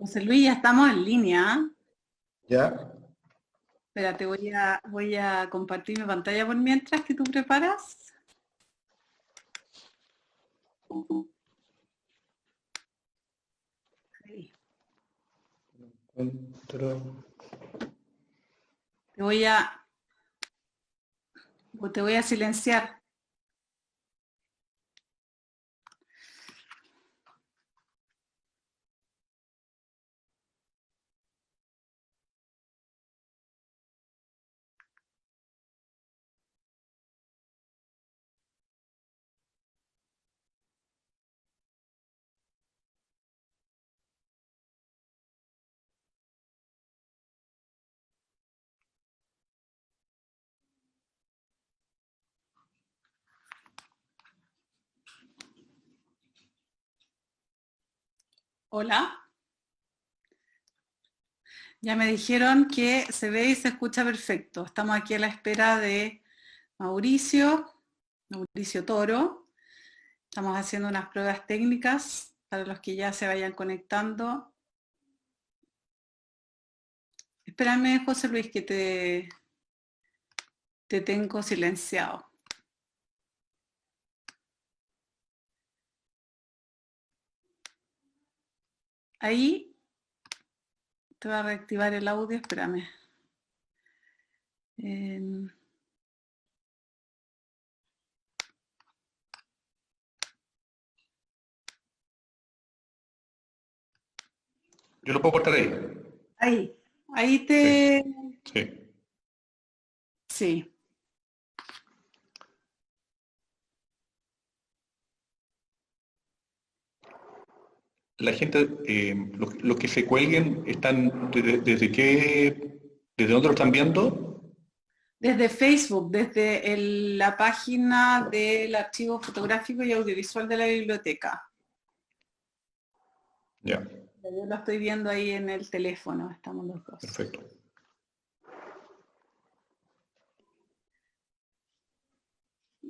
José Luis, ya estamos en línea. Ya, Espérate, voy a compartir mi pantalla por mientras que tú preparas. Ahí. encuentro. Te voy a, te voy a silenciar. Hola. Ya me dijeron que se ve y se escucha perfecto. Estamos aquí a la espera de Mauricio Toro. Estamos haciendo unas pruebas técnicas para los que ya se vayan conectando. Espérame, José Luis, que te tengo silenciado. Ahí te va a reactivar el audio, espérame. Yo lo puedo cortar ahí. Ahí Sí, te... sí. Sí. La gente, los que se cuelguen, están desde qué, desde dónde lo están viendo. Desde Facebook, desde la página del Archivo Fotográfico y Audiovisual de la Biblioteca. Ya, Yo lo estoy viendo ahí en el teléfono, estamos los dos. perfecto.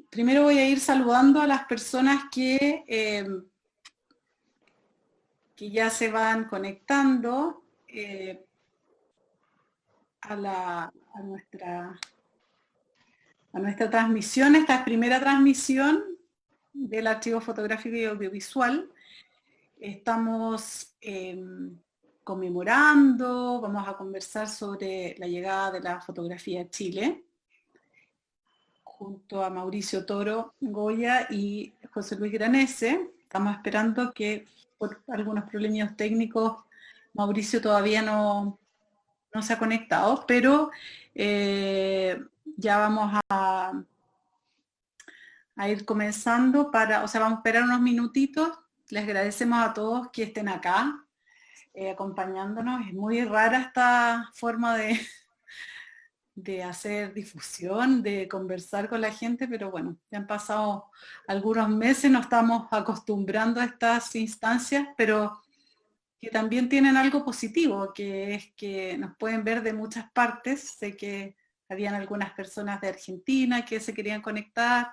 Primero voy a ir saludando a las personas que ya se van conectando a nuestra transmisión. Esta es primera transmisión del Archivo Fotográfico y Audiovisual. Estamos conmemorando, vamos a conversar sobre la llegada de la fotografía a Chile, junto a Mauricio Toro Goya y José Luis Granese. Estamos esperando que por algunos problemas técnicos Mauricio todavía no se ha conectado, pero ya vamos a ir comenzando o sea, vamos a esperar unos minutitos. Les agradecemos a todos que estén acá acompañándonos. Es muy rara esta forma de hacer difusión, de conversar con la gente, pero bueno, ya han pasado algunos meses, nos estamos acostumbrando a estas instancias, pero que también tienen algo positivo, que es que nos pueden ver de muchas partes. Sé que habían algunas personas de Argentina que se querían conectar.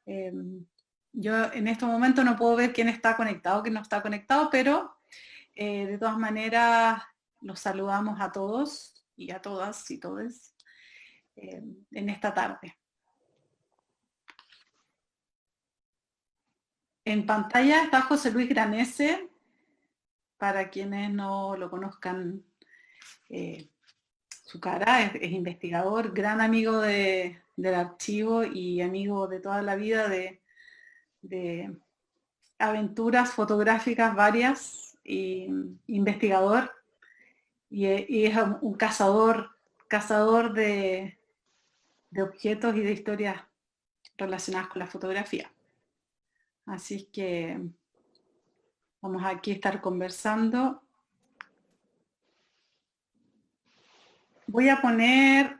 Eh, yo en este momento no puedo ver quién está conectado, quién no está conectado, pero de todas maneras los saludamos a todos y a todas y todes en esta tarde. En pantalla está José Luis Granese, para quienes no lo conozcan su cara, es investigador, gran amigo del archivo y amigo de toda la vida de aventuras fotográficas varias, y investigador, y es un cazador de objetos y de historias relacionadas con la fotografía. Así que vamos aquí a estar conversando. Voy a poner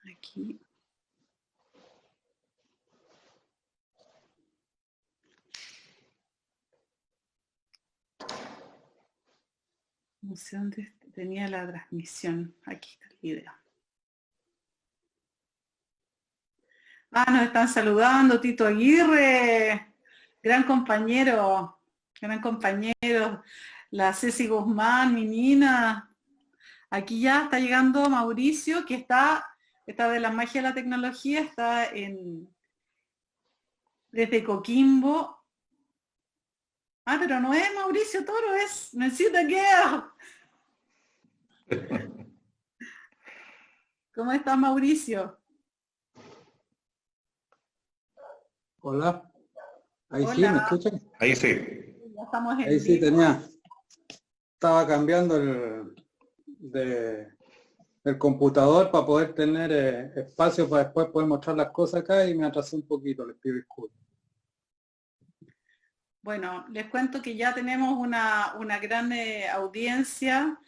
aquí. No sé dónde tenía la transmisión. Aquí está el video. Ah, nos están saludando, Tito Aguirre, gran compañero, la Ceci Guzmán, mi Nina. Aquí ya está llegando Mauricio, que está de la magia de la tecnología, desde Coquimbo. Ah, pero no es Mauricio Toro, es Necesita que. ¿Cómo estás, Mauricio? Hola, ahí sí, ¿me Hola, escuchan? Ahí sí. ya estamos Ahí en sí vivo. estaba cambiando el computador para poder tener espacio para después poder mostrar las cosas acá y me atrasé un poquito, les pido disculpas. Bueno, les cuento que ya tenemos una gran audiencia.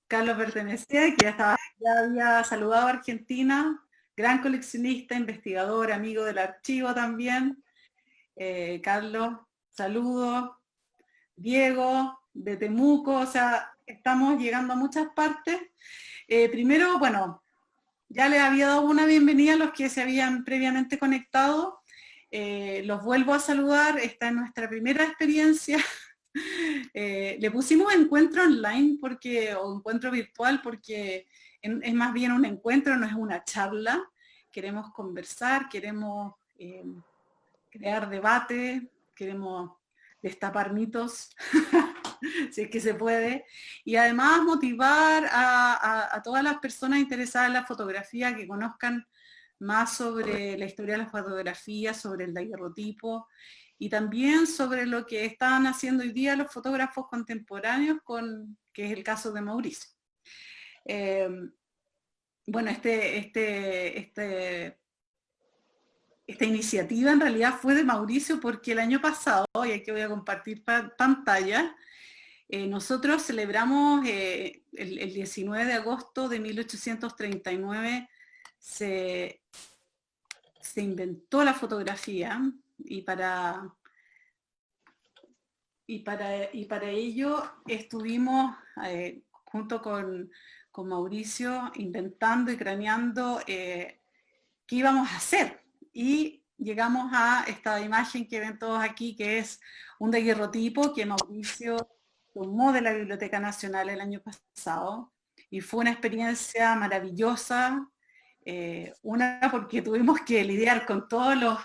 Carlos Pertenecía, que ya había saludado a Argentina, gran coleccionista, investigador, amigo del archivo también. Carlos, saludos. Diego, de Temuco, o sea, estamos llegando a muchas partes. Primero, bueno, ya les había dado una bienvenida a los que se habían previamente conectado. Los vuelvo a saludar, esta es nuestra primera experiencia. Le pusimos encuentro online o encuentro virtual porque es más bien un encuentro, no es una charla. Queremos conversar, queremos crear debate, queremos destapar mitos, si es que se puede, y además motivar a todas las personas interesadas en la fotografía que conozcan más sobre la historia de la fotografía, sobre el daguerrotipo, y también sobre lo que están haciendo hoy día los fotógrafos contemporáneos, que es el caso de Mauricio. Bueno, esta iniciativa en realidad fue de Mauricio porque el año pasado, y aquí voy a compartir pantalla, nosotros celebramos el 19 de agosto de 1839, se inventó la fotografía y para ello estuvimos junto con Mauricio inventando y craneando qué íbamos a hacer. Y llegamos a esta imagen que ven todos aquí, que es un daguerrotipo que Mauricio tomó de la Biblioteca Nacional el año pasado, y fue una experiencia maravillosa, una porque tuvimos que lidiar con todos los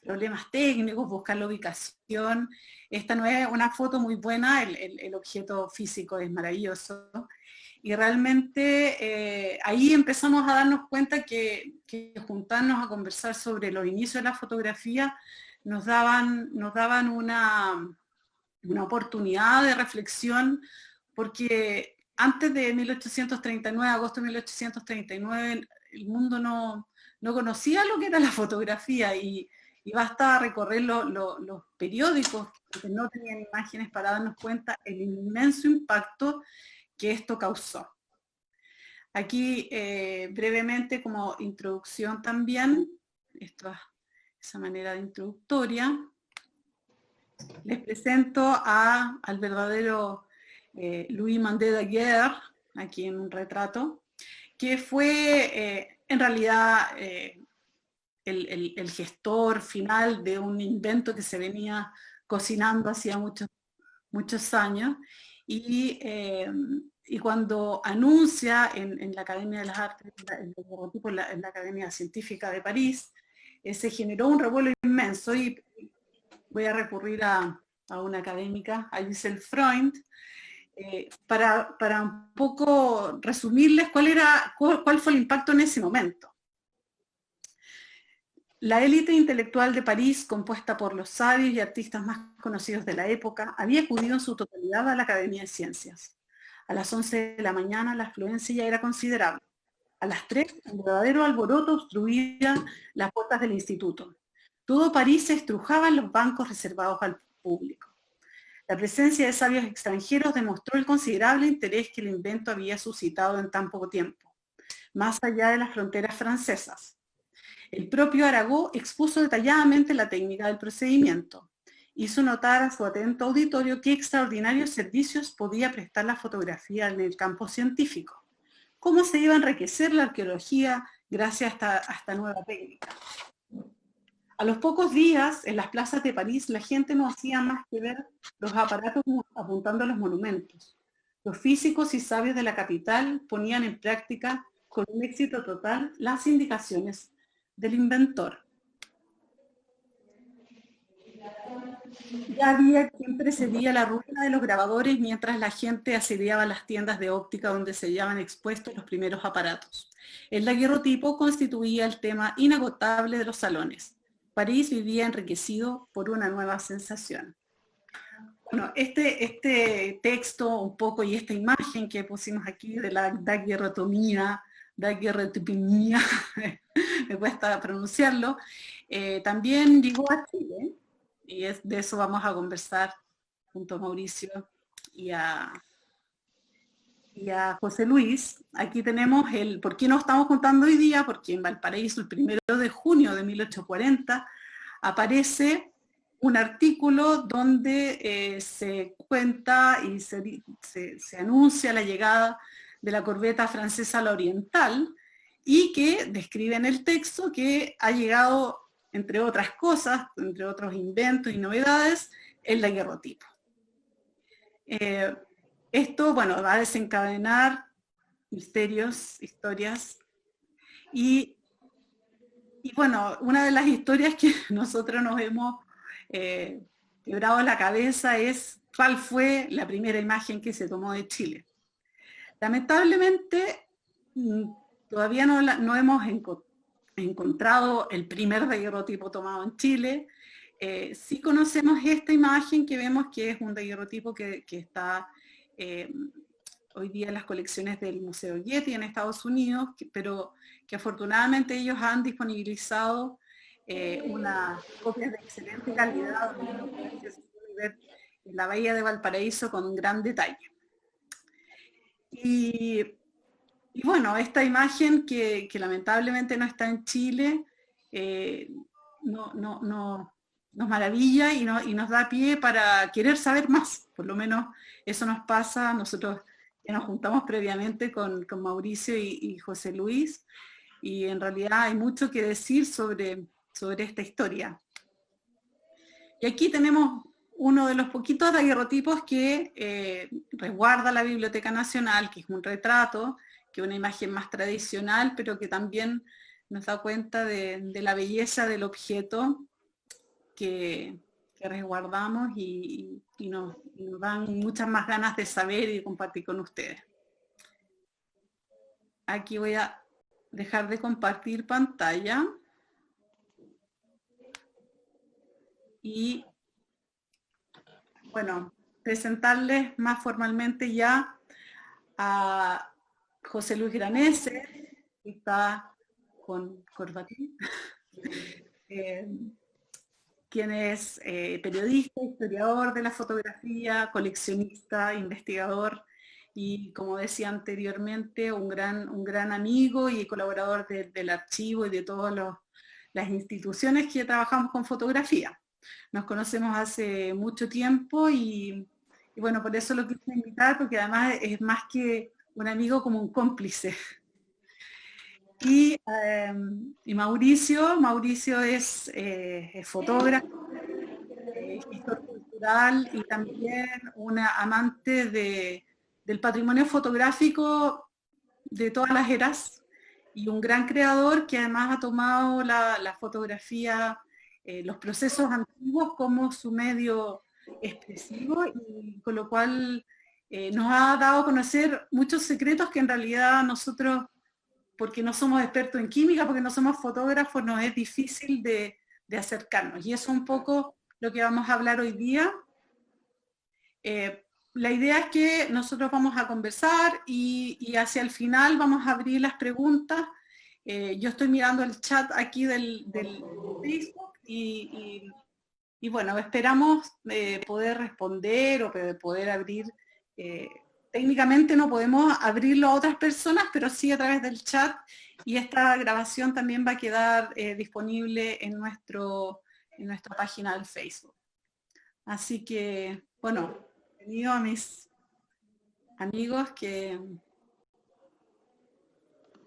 problemas técnicos, buscar la ubicación. Esta no es una foto muy buena, el objeto físico es maravilloso, y realmente ahí empezamos a darnos cuenta que juntarnos a conversar sobre los inicios de la fotografía nos daban una oportunidad de reflexión, porque antes de 1839, agosto de 1839, el mundo no conocía lo que era la fotografía, y basta recorrer los periódicos que no tenían imágenes para darnos cuenta el inmenso impacto que esto causó. Aquí brevemente como introducción también, esa manera de introductoria, les presento al verdadero Louis Mandé Daguerre, aquí en un retrato, que fue en realidad el gestor final de un invento que se venía cocinando hacía muchos años, y cuando anuncia en la Academia de las Artes, el logotipo en la Academia Científica de París, se generó un revuelo inmenso, y voy a recurrir a una académica, a Giselle Freund, para un poco resumirles cuál fue el impacto en ese momento. La élite intelectual de París, compuesta por los sabios y artistas más conocidos de la época, había acudido en su totalidad a la Academia de Ciencias. A las 11 de la mañana la afluencia ya era considerable. A las 3, un verdadero alboroto obstruía las puertas del instituto. Todo París se estrujaba en los bancos reservados al público. La presencia de sabios extranjeros demostró el considerable interés que el invento había suscitado en tan poco tiempo, más allá de las fronteras francesas. El propio Arago expuso detalladamente la técnica del procedimiento. Hizo notar a su atento auditorio qué extraordinarios servicios podía prestar la fotografía en el campo científico. Cómo se iba a enriquecer la arqueología gracias a esta nueva técnica. A los pocos días, en las plazas de París, la gente no hacía más que ver los aparatos apuntando a los monumentos. Los físicos y sabios de la capital ponían en práctica con un éxito total las indicaciones del inventor. Ya había quien precedía la ruina de los grabadores mientras la gente asediaba las tiendas de óptica donde se hallaban expuestos los primeros aparatos. El daguerrotipo constituía el tema inagotable de los salones. París vivía enriquecido por una nueva sensación. Bueno, este texto un poco y esta imagen que pusimos aquí de la daguerrotomía, me cuesta pronunciarlo, también llegó a Chile, y de eso vamos a conversar junto a Mauricio y a José Luis. Aquí tenemos ¿por qué no estamos contando hoy día? Porque en Valparaíso, el 1 de junio de 1840, aparece un artículo donde se cuenta y se anuncia la llegada de la corbeta francesa La Oriental, y que describe en el texto que ha llegado, entre otras cosas, entre otros inventos y novedades, el daguerrotipo. Esto, bueno, va a desencadenar misterios, historias, y bueno, una de las historias que nosotros nos hemos quebrado la cabeza es cuál fue la primera imagen que se tomó de Chile. Lamentablemente, todavía no hemos encontrado el primer daguerrotipo tomado en Chile. Sí conocemos esta imagen que vemos que es un daguerrotipo que está hoy día en las colecciones del Museo Getty en Estados Unidos, pero que afortunadamente ellos han disponibilizado unas copias de excelente calidad en la bahía de Valparaíso con un gran detalle. Y bueno, esta imagen que lamentablemente no está en Chile, nos maravilla y nos da pie para querer saber más. Por lo menos eso nos pasa. Nosotros ya nos juntamos previamente con Mauricio y José Luis, y en realidad hay mucho que decir sobre esta historia. Y aquí tenemos uno de los poquitos daguerrotipos que resguarda la Biblioteca Nacional, que es un retrato, que es una imagen más tradicional, pero que también nos da cuenta de la belleza del objeto que resguardamos y nos dan muchas más ganas de saber y compartir con ustedes. Aquí voy a dejar de compartir pantalla y, bueno, presentarles más formalmente ya a José Luis Granese, que está con corbatín, quien es periodista, historiador de la fotografía, coleccionista, investigador y, como decía anteriormente, un gran amigo y colaborador del archivo y de todas las instituciones que trabajamos con fotografía. Nos conocemos hace mucho tiempo y bueno, por eso lo quise invitar, porque además es más que un amigo, como un cómplice. Y Mauricio es fotógrafo, gestor cultural y también una amante del patrimonio fotográfico de todas las eras, y un gran creador que además ha tomado la fotografía, los procesos antiguos como su medio expresivo, y con lo cual nos ha dado a conocer muchos secretos que en realidad nosotros, porque no somos expertos en química, porque no somos fotógrafos, nos es difícil de acercarnos. Y eso es un poco lo que vamos a hablar hoy día. La idea es que nosotros vamos a conversar y hacia el final vamos a abrir las preguntas. Yo estoy mirando el chat aquí del Facebook y bueno, esperamos poder responder o poder abrir. Técnicamente no podemos abrirlo a otras personas, pero sí a través del chat, y esta grabación también va a quedar disponible en nuestra página del Facebook. Así que, bueno, bienvenido a mis amigos. Que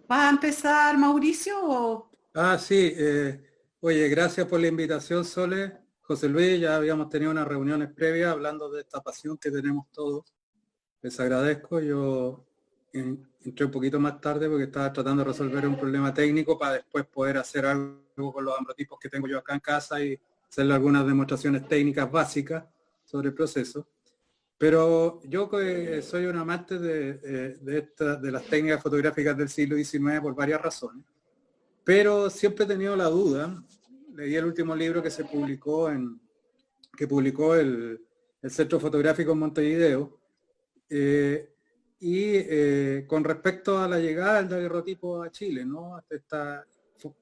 ¿vas a empezar, Mauricio? O... Sí, Oye, gracias por la invitación, Sole. José Luis, ya habíamos tenido unas reuniones previas hablando de esta pasión que tenemos todos. Les agradezco. Yo entré un poquito más tarde porque estaba tratando de resolver un problema técnico para después poder hacer algo con los ambrotipos que tengo yo acá en casa y hacerle algunas demostraciones técnicas básicas sobre el proceso. Pero yo soy un amante de las técnicas fotográficas del siglo XIX por varias razones. Pero siempre he tenido la duda. Leí el último libro que se publicó el Centro Fotográfico en Montevideo, con respecto a la llegada del daguerrotipo a Chile, ¿no?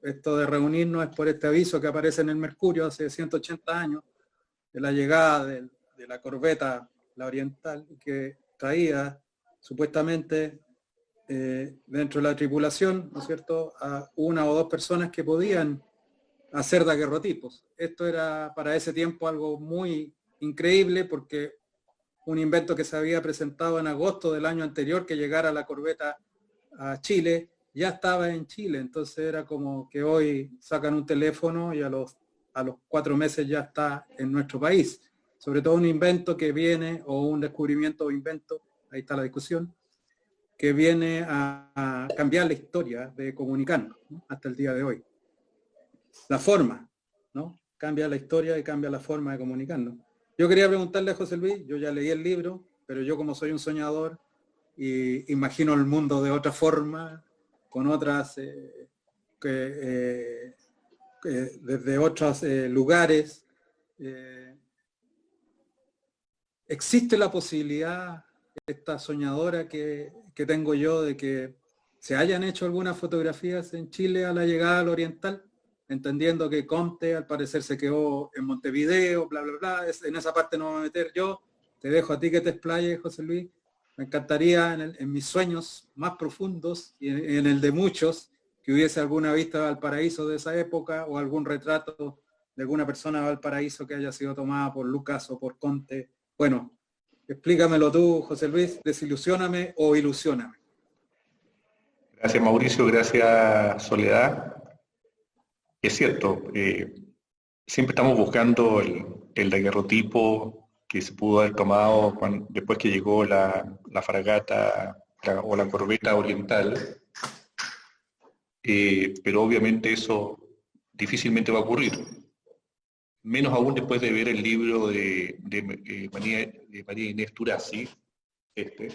Esto de reunirnos es por este aviso que aparece en el Mercurio hace 180 años, de la llegada de la corbeta, la Oriental, que traía supuestamente dentro de la tripulación, ¿no es cierto?, a una o dos personas que podían hacer daguerrotipos. Esto era para ese tiempo algo muy increíble porque un invento que se había presentado en agosto del año anterior, que llegara la corbeta a Chile, ya estaba en Chile. Entonces era como que hoy sacan un teléfono y a los 4 meses ya está en nuestro país. Sobre todo un invento que viene, o un descubrimiento o invento, ahí está la discusión, que viene a cambiar la historia de comunicarnos, ¿no?, hasta el día de hoy. La forma, ¿no? Cambia la historia y cambia la forma de comunicarnos. Yo quería preguntarle a José Luis, yo ya leí el libro, pero yo como soy un soñador y imagino el mundo de otra forma, con otras, desde otros lugares. ¿Existe la posibilidad, esta soñadora que tengo yo, de que se hayan hecho algunas fotografías en Chile a la llegada al Oriental? Entendiendo que Comte al parecer se quedó en Montevideo, bla, bla, bla. En esa parte no me voy a meter yo. Te dejo a ti que te explayes, José Luis. Me encantaría en mis sueños más profundos y en el de muchos, que hubiese alguna vista de Valparaíso de esa época o algún retrato de alguna persona de Valparaíso que haya sido tomada por Lucas o por Comte. Bueno, explícamelo tú, José Luis, desilusióname o ilusióname. Gracias, Mauricio, gracias, Soledad. Es cierto, siempre estamos buscando el daguerrotipo que se pudo haber tomado después que llegó la fragata o la corbeta oriental, pero obviamente eso difícilmente va a ocurrir. Menos aún después de ver el libro de María Inés Turasi, que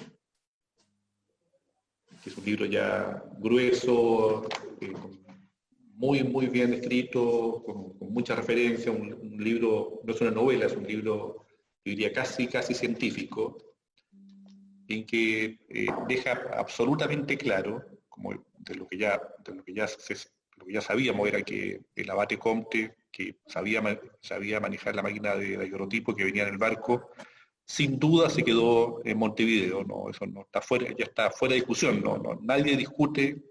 es un libro ya grueso, muy, muy bien escrito, con mucha referencia, un libro, no es una novela, es un libro, yo diría, casi científico, en que deja absolutamente claro, como de lo que ya sabíamos, era que el abate Comte, que sabía manejar la máquina de daguerrotipo que venía en el barco, sin duda se quedó en Montevideo, ¿no? Eso no está fuera, ya está fuera de discusión, nadie discute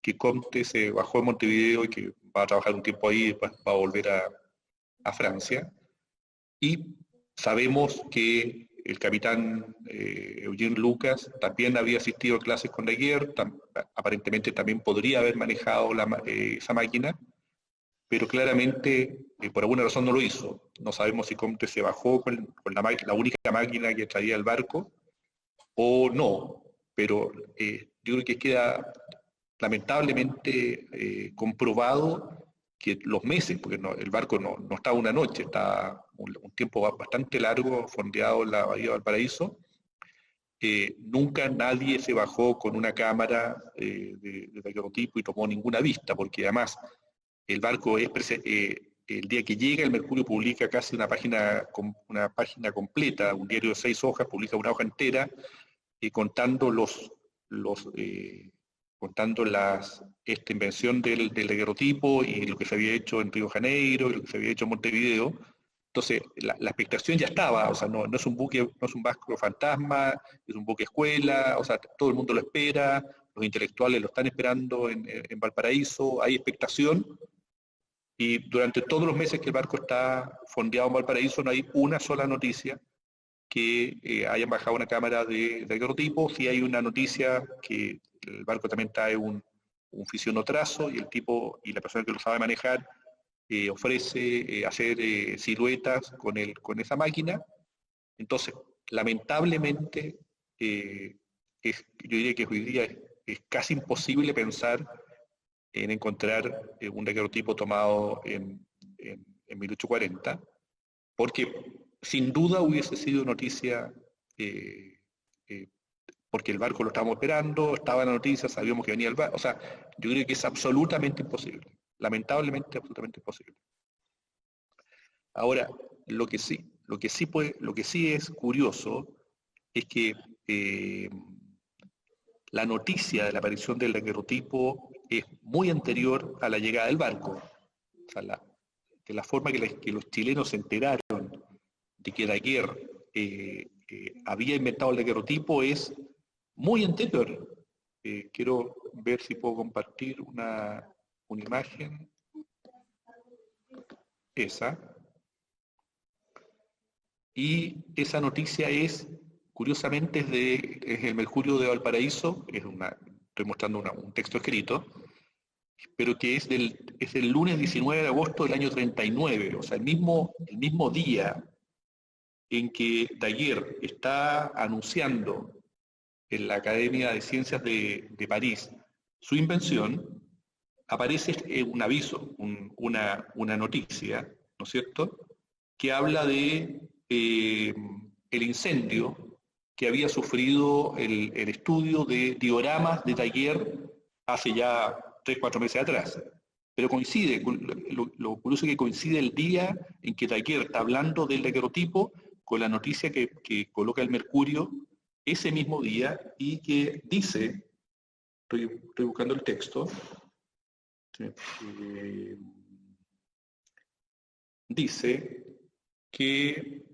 que Comte se bajó de Montevideo y que va a trabajar un tiempo ahí y después va a volver a Francia. Y sabemos que el capitán Eugene Lucas también había asistido a clases con Daguerre, aparentemente también podría haber manejado esa máquina, pero claramente por alguna razón no lo hizo. No sabemos si Comte se bajó con la única máquina que traía el barco o no, pero yo creo que queda lamentablemente comprobado que los meses, porque el barco no está una noche, está un tiempo bastante largo fondeado en la bahía de Valparaíso, nunca nadie se bajó con una cámara de daguerrotipo y tomó ninguna vista, porque además el barco el día que llega el Mercurio publica casi una página completa, un diario de 6 hojas, publica una hoja entera, contando esta invención del daguerrotipo y lo que se había hecho en Río de Janeiro y lo que se había hecho en Montevideo. Entonces, la expectación ya estaba, o sea, no es un barco fantasma, es un buque escuela, o sea, todo el mundo lo espera, los intelectuales lo están esperando en Valparaíso, hay expectación, y durante todos los meses que el barco está fondeado en Valparaíso no hay una sola noticia que hayan bajado una cámara de daguerrotipo. Sí hay una noticia que el barco también trae un fisionotrazo y el tipo y la persona que lo sabe manejar ofrece hacer siluetas con esa máquina. Entonces, lamentablemente, yo diría que hoy día es casi imposible pensar en encontrar un daguerrotipo tomado en 1840, porque sin duda hubiese sido noticia, porque el barco lo estábamos esperando, estaba en la noticia, sabíamos que venía el barco, o sea, yo creo que es absolutamente imposible, lamentablemente absolutamente imposible. Ahora, lo que sí es curioso es que la noticia de la aparición del daguerrotipo es muy anterior a la llegada del barco. O sea, de la forma que los chilenos se enteraron de que Daguerre había inventado el daguerrotipo es muy anterior. Quiero ver si puedo compartir una imagen. Esa. Y esa noticia es, curiosamente, es el Mercurio de Valparaíso, estoy mostrando un texto escrito, pero que es el lunes 19 de agosto del año 39, o sea, el mismo día en que Daguerre está anunciando en la Academia de Ciencias de París su invención, aparece un aviso, una noticia, ¿no es cierto?, que habla de el incendio que había sufrido el estudio de dioramas de Daguerre hace ya 3-4 meses atrás. Pero coincide, lo curioso es que coincide el día en que Daguerre está hablando del daguerrotipo con la noticia que coloca el Mercurio ese mismo día y que dice, estoy buscando el texto, dice que,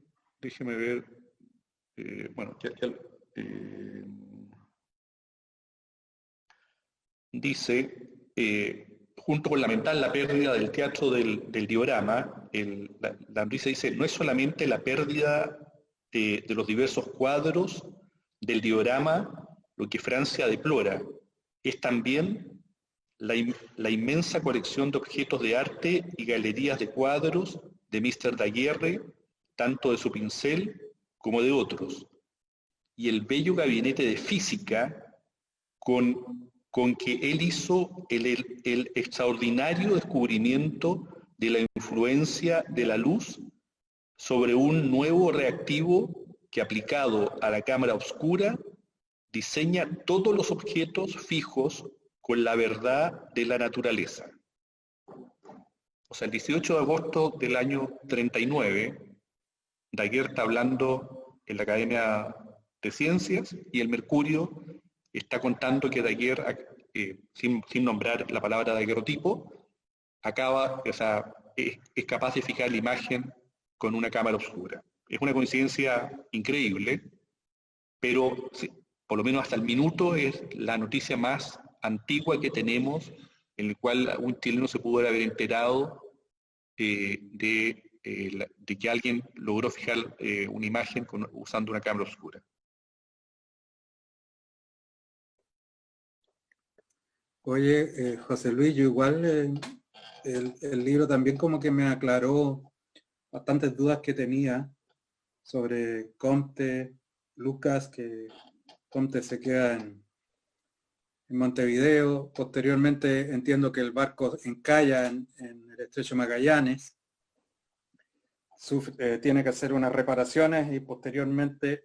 déjeme ver, bueno, dice, junto con lamentar la pérdida del teatro del diorama, la noticia dice, no es solamente la pérdida de los diversos cuadros del diorama lo que Francia deplora, es también la inmensa colección de objetos de arte y galerías de cuadros de Mr. Daguerre, tanto de su pincel como de otros, y el bello gabinete de física con que él hizo el extraordinario descubrimiento de la influencia de la luz sobre un nuevo reactivo que, aplicado a la cámara oscura, diseña todos los objetos fijos con la verdad de la naturaleza. O sea, el 18 de agosto del año 39, Daguerre está hablando en la Academia de Ciencias y el Mercurio está contando que Daguerre, sin nombrar la palabra daguerrotipo, es capaz de fijar la imagen con una cámara oscura. Es una coincidencia increíble, pero sí, por lo menos hasta el minuto es la noticia más antigua que tenemos en la cual un chileno se pudo haber enterado de que alguien logró fijar una imagen usando una cámara oscura. Oye, José Luis, yo igual el libro también como que me aclaró bastantes dudas que tenía sobre Comte, Lucas, que Comte se queda en Montevideo. Posteriormente entiendo que el barco encalla en el estrecho Magallanes, tiene que hacer unas reparaciones y posteriormente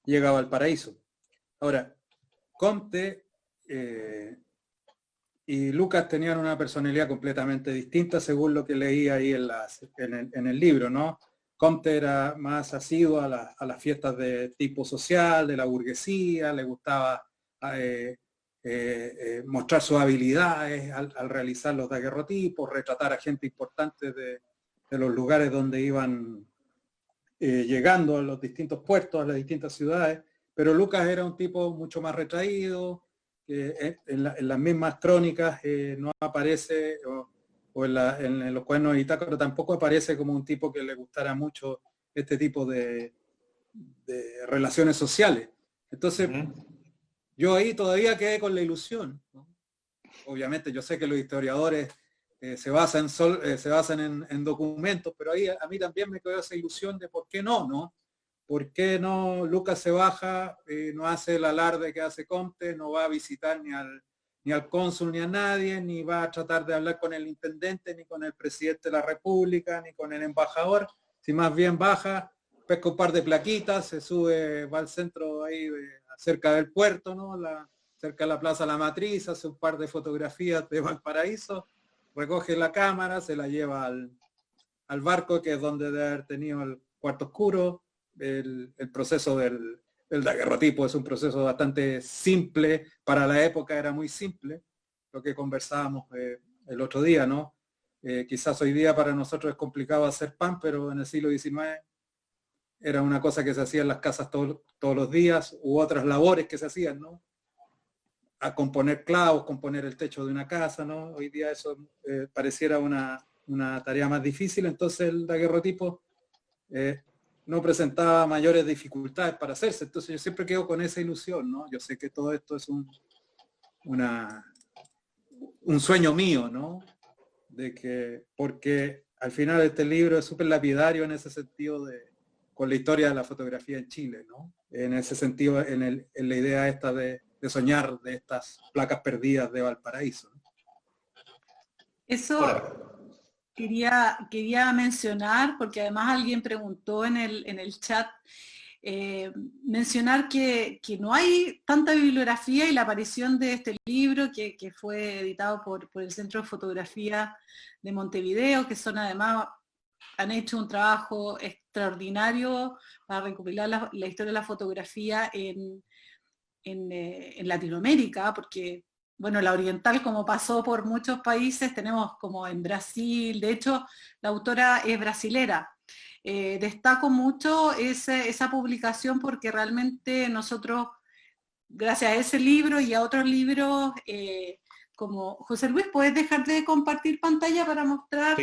llega a Valparaíso. Ahora, Comte y Lucas tenían una personalidad completamente distinta según lo que leí ahí en el libro, ¿no? Comte era más asiduo a las fiestas de tipo social, de la burguesía, le gustaba mostrar sus habilidades al realizar los daguerrotipos, retratar a gente importante de los lugares donde iban llegando a los distintos puertos, a las distintas ciudades, pero Lucas era un tipo mucho más retraído, en las mismas crónicas no aparece, o en los cuadernos de bitácora tampoco aparece como un tipo que le gustara mucho este tipo de relaciones sociales. Entonces, yo ahí todavía quedé con la ilusión, ¿no? Obviamente yo sé que los historiadores se basan en documentos, pero ahí a mí también me quedó esa ilusión de por qué no, ¿no? ¿Por qué no Lucas se baja, no hace el alarde que hace Comte, no va a visitar ni al cónsul ni a nadie, ni va a tratar de hablar con el intendente, ni con el presidente de la República, ni con el embajador, si más bien baja, pesca un par de plaquitas, se sube, va al centro ahí cerca del puerto, ¿no? Cerca de la Plaza La Matriz, hace un par de fotografías de Valparaíso, recoge la cámara, se la lleva al barco, que es donde debe haber tenido el cuarto oscuro. El proceso del daguerrotipo es un proceso bastante simple, para la época era muy simple, lo que conversábamos el otro día, ¿no? Quizás hoy día para nosotros es complicado hacer pan, pero en el siglo XIX era una cosa que se hacía en las casas todos los días, u otras labores que se hacían, ¿no? A componer clavos, componer el techo de una casa, ¿no? Hoy día eso pareciera una tarea más difícil, entonces el daguerrotipo no presentaba mayores dificultades para hacerse, entonces yo siempre quedo con esa ilusión, ¿no? Yo sé que todo esto es un sueño mío, ¿no? Porque al final este libro es súper lapidario en ese sentido con la historia de la fotografía en Chile, ¿no? En ese sentido, en la idea esta de soñar de estas placas perdidas de Valparaíso. Eso Ahora, quería mencionar, porque además alguien preguntó en el chat, mencionar que no hay tanta bibliografía, y la aparición de este libro que fue editado por el Centro de Fotografía de Montevideo, que además han hecho un trabajo extraordinario para recopilar la historia de la fotografía en Latinoamérica, porque bueno, la oriental, como pasó por muchos países, tenemos como en Brasil, de hecho la autora es brasilera. Destaco mucho esa publicación porque realmente nosotros, gracias a ese libro y a otros libros, como José Luis, ¿puedes dejar de compartir pantalla para mostrar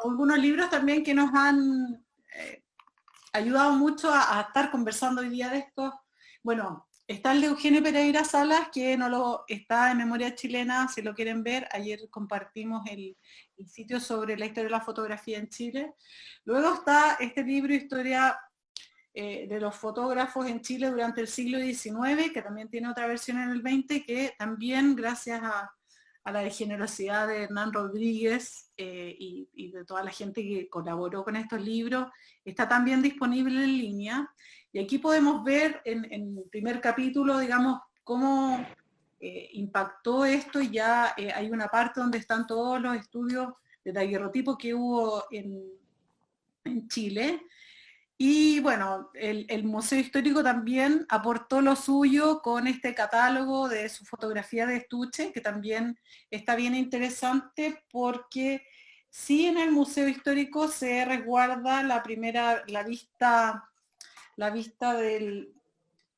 algunos libros también que nos han ayudado mucho a estar conversando hoy día de esto? Bueno, está el de Eugenio Pereira Salas, que está en Memoria Chilena, si lo quieren ver. Ayer compartimos el sitio sobre la historia de la fotografía en Chile. Luego está este libro, Historia de los fotógrafos en Chile durante el siglo XIX, que también tiene otra versión en el 20, que también gracias a la generosidad de Hernán Rodríguez y de toda la gente que colaboró con estos libros, está también disponible en línea. Y aquí podemos ver en el primer capítulo, digamos, cómo impactó esto, y ya hay una parte donde están todos los estudios de daguerrotipo que hubo en Chile. Y bueno, el Museo Histórico también aportó lo suyo con este catálogo de su fotografía de estuche, que también está bien interesante, porque sí, en el Museo Histórico se resguarda la vista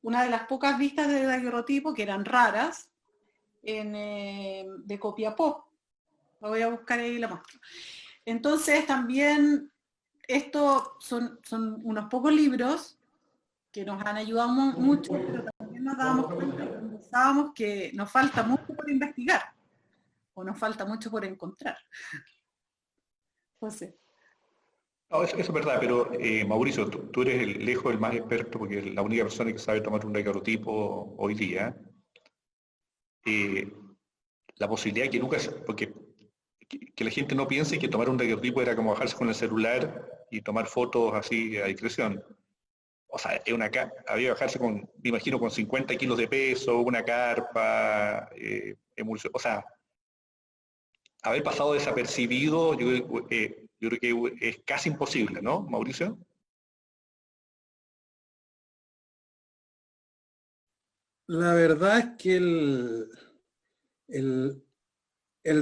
una de las pocas vistas de daguerrotipo, que eran raras, de Copiapó. Lo voy a buscar ahí y la muestro. Entonces también estos son unos pocos libros que nos han ayudado mucho, pero también nos dábamos cuenta y pensábamos que nos falta mucho por investigar, o nos falta mucho por encontrar. José. no, eso es verdad, pero Mauricio, tú eres lejos el más experto, porque es la única persona que sabe tomar un daguerrotipo hoy día. La posibilidad que nunca, porque que la gente no piense que tomar un daguerrotipo era como bajarse con el celular y tomar fotos así a discreción. O sea, había que bajarse me imagino, con 50 kilos de peso, una carpa, emulsión. O sea, haber pasado desapercibido, yo creo que es casi imposible, ¿no, Mauricio? La verdad es que el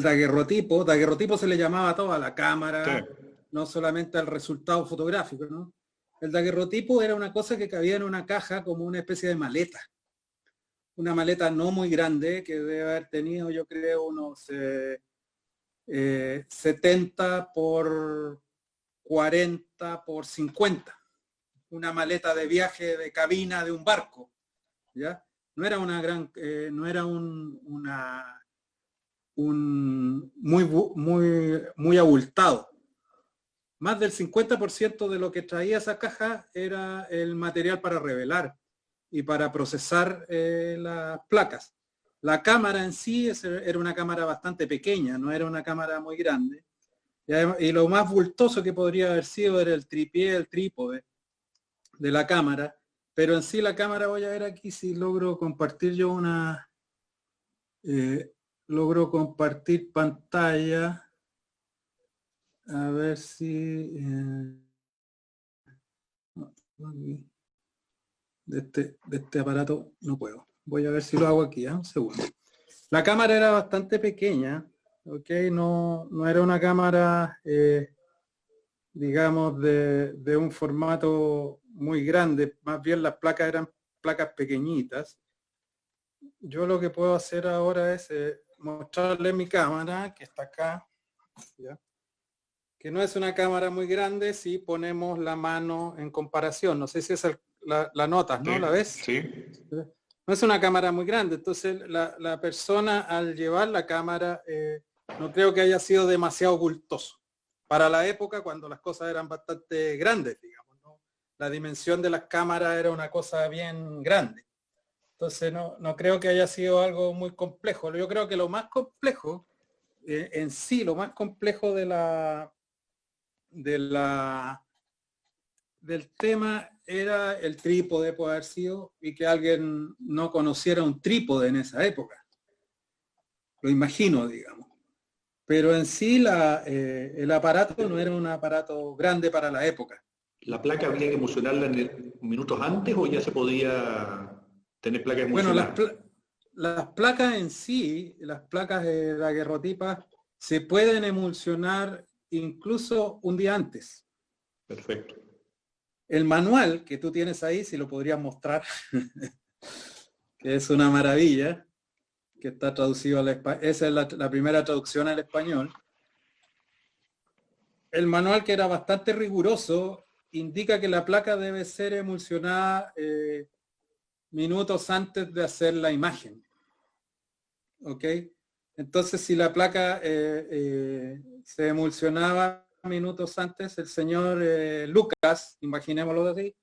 daguerrotipo se le llamaba a toda la cámara, sí, no solamente al resultado fotográfico, ¿no? El daguerrotipo era una cosa que cabía en una caja como una especie de maleta. Una maleta no muy grande, que debe haber tenido, yo creo, unos 70 por 40 por 50. Una maleta de viaje de cabina de un barco, ¿ya? No era una gran, no era un muy abultado. Más del 50% de lo que traía esa caja era el material para revelar y para procesar las placas. La cámara en sí era una cámara bastante pequeña, no era una cámara muy grande. Y lo más bultoso que podría haber sido era el tripié, el trípode de la cámara. Pero en sí la cámara, voy a ver aquí si logro compartir yo una... logro compartir pantalla. A ver si... de este aparato no puedo. Voy a ver si lo hago aquí, un segundo. La cámara era bastante pequeña, ¿ok? No era una cámara, digamos, de un formato muy grande. Más bien las placas eran placas pequeñitas. Yo lo que puedo hacer ahora es mostrarle mi cámara, que está acá, ¿ya? Que no es una cámara muy grande si ponemos la mano en comparación. No sé si es la notas, ¿no? Sí, ¿La ves? sí. No es una cámara muy grande, entonces la persona al llevar la cámara no creo que haya sido demasiado bultoso. Para la época, cuando las cosas eran bastante grandes, digamos, ¿no? La dimensión de las cámaras era una cosa bien grande. Entonces no creo que haya sido algo muy complejo. Yo creo que lo más complejo, en sí, lo más complejo del tema era el trípode, puede haber sido, y que alguien no conociera un trípode en esa época. Lo imagino, digamos. Pero en sí el aparato no era un aparato grande para la época. ¿La placa habría que emulsionarla minutos antes o ya se podía tener placa Bueno, emulsionada? las placas en sí, las placas de daguerrotipas, se pueden emulsionar incluso un día antes. Perfecto. El manual que tú tienes ahí, si lo podrías mostrar, que es una maravilla, que está traducido al español. Esa es la primera traducción al español. El manual, que era bastante riguroso, indica que la placa debe ser emulsionada minutos antes de hacer la imagen. ¿Ok? Entonces, si la placa se emulsionaba minutos antes, el señor Lucas, imaginémoslo así,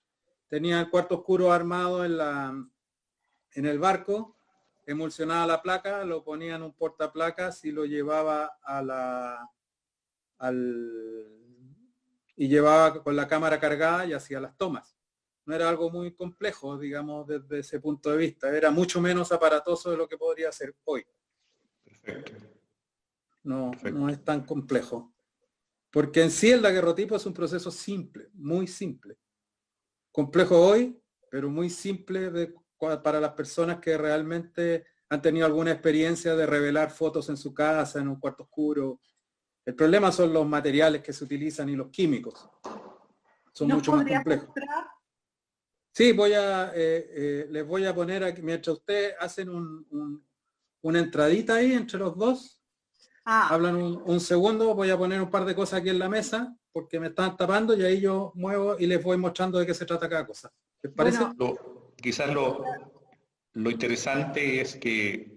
tenía el cuarto oscuro armado en el barco, emulsionaba la placa, lo ponía en un portaplacas y lo llevaba y llevaba con la cámara cargada y hacía las tomas. No era algo muy complejo, digamos, desde ese punto de vista. Era mucho menos aparatoso de lo que podría ser hoy. Perfecto. No es tan complejo. Porque en sí el daguerrotipo es un proceso simple, muy simple. Complejo hoy, pero muy simple para las personas que realmente han tenido alguna experiencia de revelar fotos en su casa, en un cuarto oscuro. El problema son los materiales que se utilizan y los químicos. Son mucho más complejos. Mostrar? Sí, les voy a poner aquí, mientras ustedes hacen una entradita ahí entre los dos. Hablan un segundo, voy a poner un par de cosas aquí en la mesa, porque me están tapando y ahí yo muevo y les voy mostrando de qué se trata cada cosa. ¿Les parece? Bueno, quizás lo interesante es que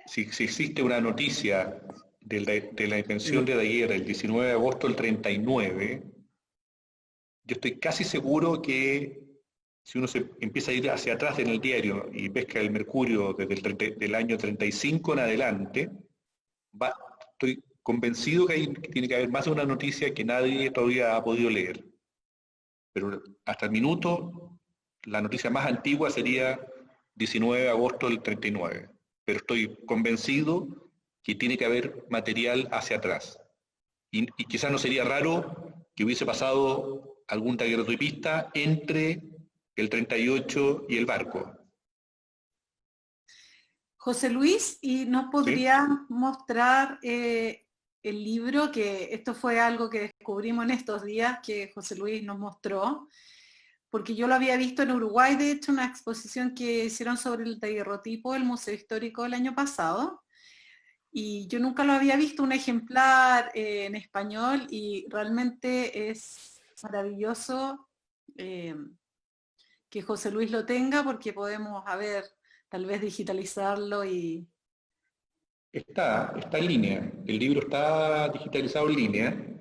si existe una noticia de la invención de Daguerre el 19 de agosto del 39, yo estoy casi seguro que si uno se empieza a ir hacia atrás en el diario y pesca el mercurio desde el año 35 en adelante, estoy convencido que tiene que haber más de una noticia que nadie todavía ha podido leer. Pero hasta el minuto, la noticia más antigua sería 19 de agosto del 39. Pero estoy convencido que tiene que haber material hacia atrás. Y quizás no sería raro que hubiese pasado algún daguerrotipista entre el 38 y el barco. José Luis, ¿y nos podría ¿Sí? mostrar el libro? Que esto fue algo que descubrimos en estos días, que José Luis nos mostró, porque yo lo había visto en Uruguay, de hecho, una exposición que hicieron sobre el daguerrotipo del Museo Histórico el año pasado, y yo nunca lo había visto, un ejemplar en español, y realmente es maravilloso que José Luis lo tenga, porque podemos, tal vez digitalizarlo y Está en línea. El libro está digitalizado en línea.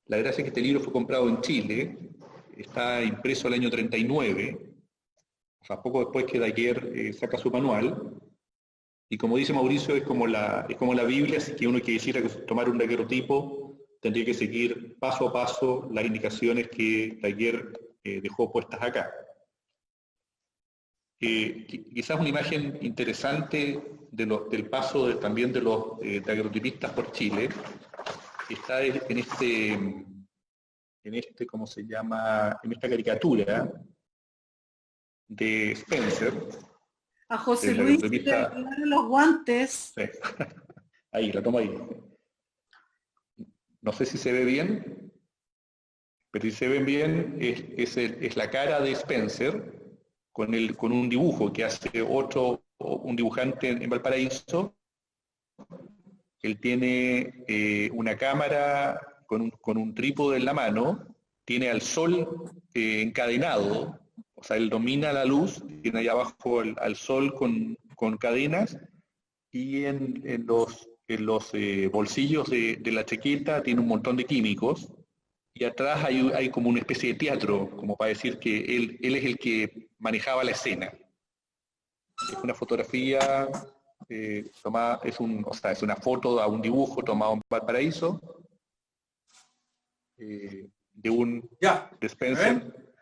La gracia es que este libro fue comprado en Chile, está impreso el año 39, o sea, poco después que Daguerre saca su manual, y como dice Mauricio, es como la Biblia, así que uno que quisiera tomar un daguerrotipo tendría que seguir paso a paso las indicaciones que Daguerre dejó puestas acá. Quizás una imagen interesante del paso también de los daguerrotipistas por Chile está en ¿cómo se llama? En esta caricatura de Spencer. A José Luis le olvidaron los guantes. Sí. Ahí, la tomo ahí. No sé si se ve bien, pero si se ven bien, es la cara de Spencer con un dibujo que hace un dibujante en Valparaíso. Él tiene una cámara con un trípode en la mano, tiene al sol encadenado, o sea, él domina la luz, tiene ahí abajo al sol con cadenas, y en los bolsillos de la chaqueta tiene un montón de químicos, y atrás hay como una especie de teatro, como para decir que él es el que manejaba la escena. Es una fotografía tomada, es una foto a un dibujo tomado en Valparaíso de Spencer.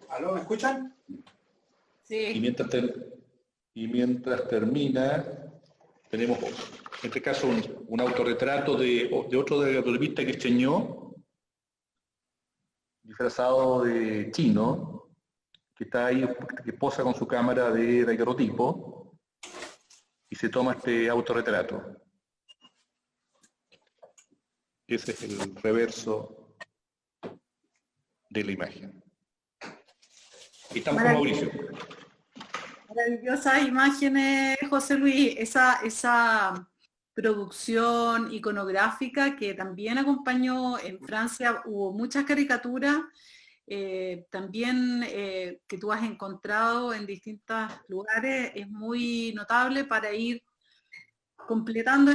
¿Aló, me escuchan? Sí. Y mientras termina, tenemos en este caso un autorretrato de otro daguerrotipista que es Cheñó, disfrazado de chino, que está ahí, que posa con su cámara de daguerrotipo y se toma este autorretrato. Ese es el reverso de la imagen. Y estamos con Mauricio. Maravillosas imágenes, José Luis, esa producción iconográfica que también acompañó en Francia, hubo muchas caricaturas, también que tú has encontrado en distintos lugares, es muy notable para ir completando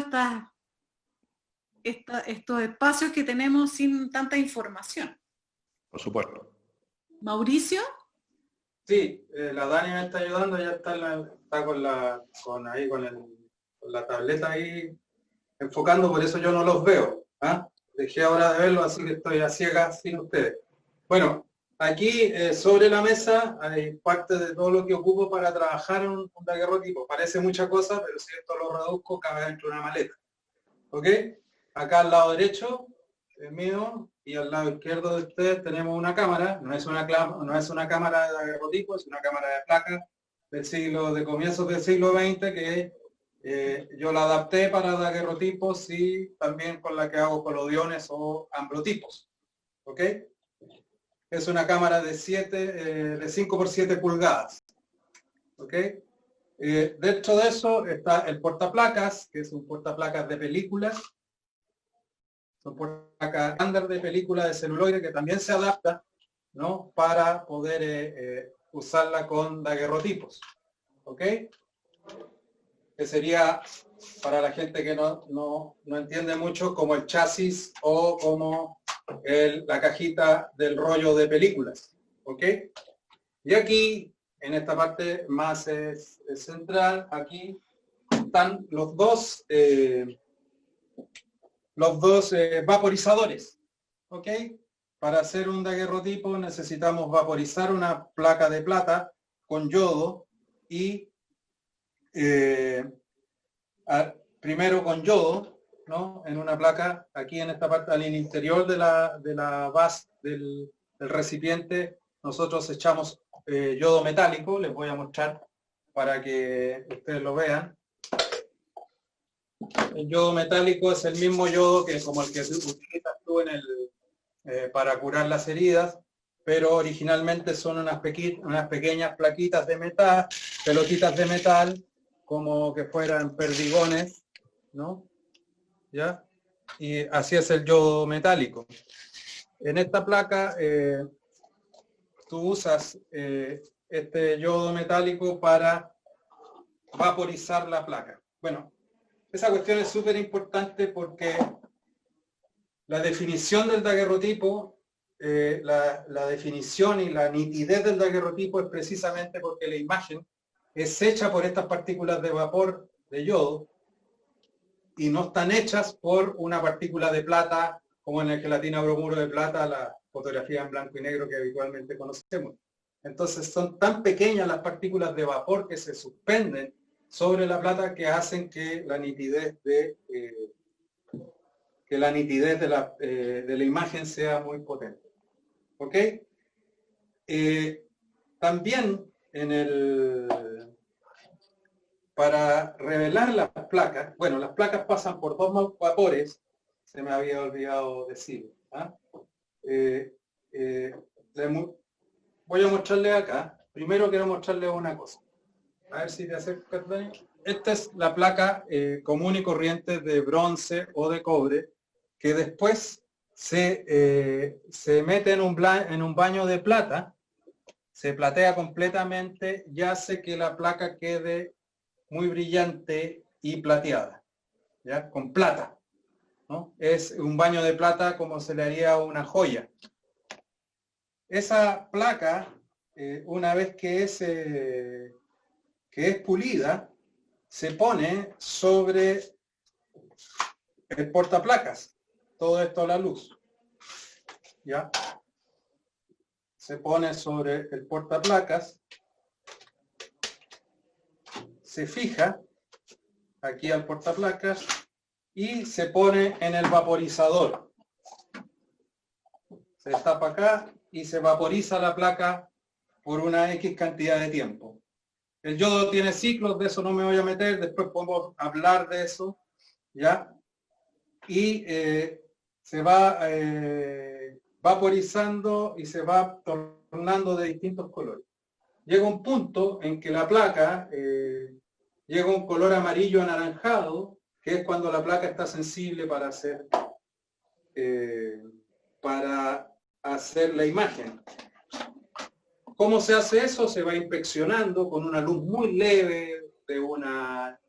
estos espacios que tenemos sin tanta información. Por supuesto. Mauricio. Sí, la Dani me está ayudando, ya está con la tableta ahí enfocando, por eso yo no los veo. Dejé ahora de verlo, así que estoy a ciegas sin ustedes. Bueno, aquí sobre la mesa hay parte de todo lo que ocupo para trabajar en un daguerrotipo. Parece mucha cosa, pero si esto lo reduzco, cabe dentro de una maleta. ¿Ok? Acá al lado derecho es mío y al lado izquierdo de ustedes tenemos una cámara. No es una cámara de daguerrotipo, es una cámara de placa de comienzos del siglo XX que yo la adapté para daguerrotipos y también con la que hago colodiones o ambrotipos. ¿Ok? Es una cámara de 5 por 7 pulgadas. ¿Ok? Dentro de eso está el portaplacas, que es un portaplacas de películas. Son portaplacas estándar de película de celuloide que también se adapta, ¿no? Para poder usarla con daguerrotipos. ¿Ok? Que sería para la gente que no entiende mucho como el chasis o como la cajita del rollo de películas. ¿Ok? Y aquí, en esta parte más central, aquí están los dos vaporizadores. ¿Ok? Para hacer un daguerrotipo necesitamos vaporizar una placa de plata con yodo y primero con yodo, ¿no? En una placa, aquí en esta parte, al interior de la base del recipiente, nosotros echamos yodo metálico. Les voy a mostrar para que ustedes lo vean. El yodo metálico es el mismo yodo que como el que utilizas tú para curar las heridas, pero originalmente son unas pequeñas plaquitas de metal, pelotitas de metal, como que fueran perdigones, ¿no? ¿Ya? Y así es el yodo metálico. En esta placa tú usas este yodo metálico para vaporizar la placa. Bueno, esa cuestión es súper importante porque la definición del daguerrotipo, la definición y la nitidez del daguerrotipo es precisamente porque la imagen es hecha por estas partículas de vapor de yodo y no están hechas por una partícula de plata, como en el gelatina bromuro de plata, la fotografía en blanco y negro que habitualmente conocemos. Entonces son tan pequeñas las partículas de vapor que se suspenden sobre la plata que hacen que la nitidez de la imagen sea muy potente. ¿Ok? También para revelar las placas, bueno, las placas pasan por dos vapores, se me había olvidado decir. ¿Ah? Voy a mostrarles acá. Primero quiero mostrarles una cosa. A ver si te acercas, Dani. Esta es la placa común y corriente de bronce o de cobre, que después se mete en un baño de plata, se platea completamente y hace que la placa quede muy brillante y plateada, ¿ya? Con plata, ¿no? Es un baño de plata como se le haría una joya. Esa placa, una vez que es pulida, se pone sobre el portaplacas. Todo esto a la luz. ¿Ya? Se pone sobre el portaplacas. Se fija aquí al portaplacas y se pone en el vaporizador. Se tapa acá y se vaporiza la placa por una X cantidad de tiempo. El yodo tiene ciclos, de eso no me voy a meter, después podemos hablar de eso, ¿ya? Y se va vaporizando y se va tornando de distintos colores. Llega un punto en que la placa llega a un color amarillo anaranjado, que es cuando la placa está sensible para hacer la imagen. ¿Cómo se hace eso? Se va inspeccionando con una luz muy leve de una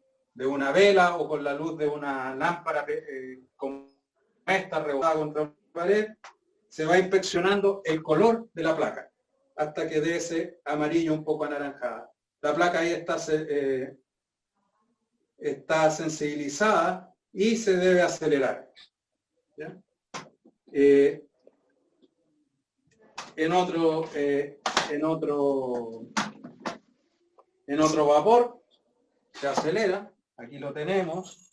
vela o con la luz de una lámpara como esta rebozada contra la pared. Se va inspeccionando el color de la placa hasta que dé ese amarillo un poco anaranjada. La placa ahí está sensibilizada y se debe acelerar. ¿Ya? En otro vapor se acelera. Aquí lo tenemos.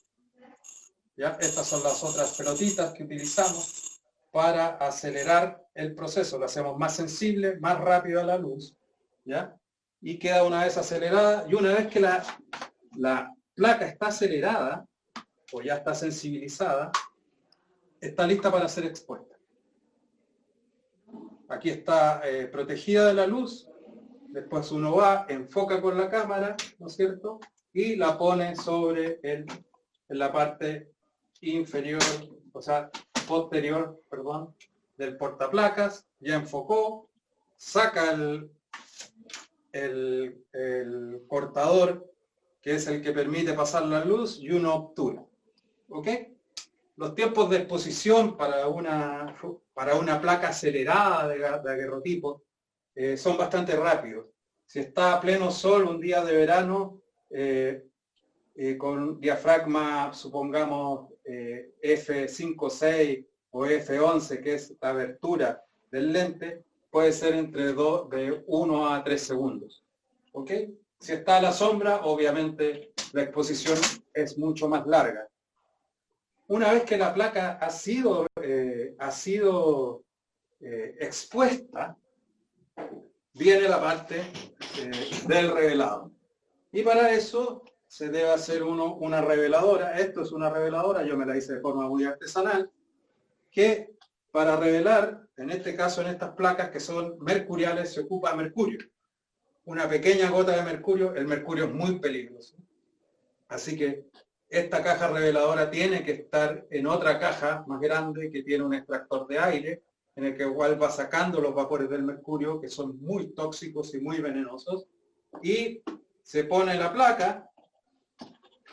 ¿Ya? Estas son las otras pelotitas que utilizamos para acelerar el proceso. Lo hacemos más sensible, más rápido a la luz. ¿Ya? Y queda una vez acelerada. Y una vez que la placa está acelerada o ya está sensibilizada, está lista para ser expuesta. Aquí está protegida de la luz. Después uno va, enfoca con la cámara, ¿no es cierto? Y la pone sobre en la parte inferior, o sea, posterior, perdón, del portaplacas. Ya enfocó, saca el cortador, que es el que permite pasar la luz, y uno obtura. ¿Ok? Los tiempos de exposición para una placa acelerada de daguerrotipo son bastante rápidos. Si está a pleno sol un día de verano, con diafragma, supongamos, F5.6 o F11, que es la abertura del lente, puede ser de 1 a 3 segundos. ¿Ok? Si está a la sombra, obviamente la exposición es mucho más larga. Una vez que la placa ha sido expuesta, viene la parte del revelado. Y para eso se debe hacer una reveladora. Esto es una reveladora, yo me la hice de forma muy artesanal, que para revelar, en este caso en estas placas que son mercuriales, se ocupa mercurio. Una pequeña gota de mercurio, el mercurio es muy peligroso. Así que esta caja reveladora tiene que estar en otra caja más grande que tiene un extractor de aire en el que igual va sacando los vapores del mercurio, que son muy tóxicos y muy venenosos, y se pone la placa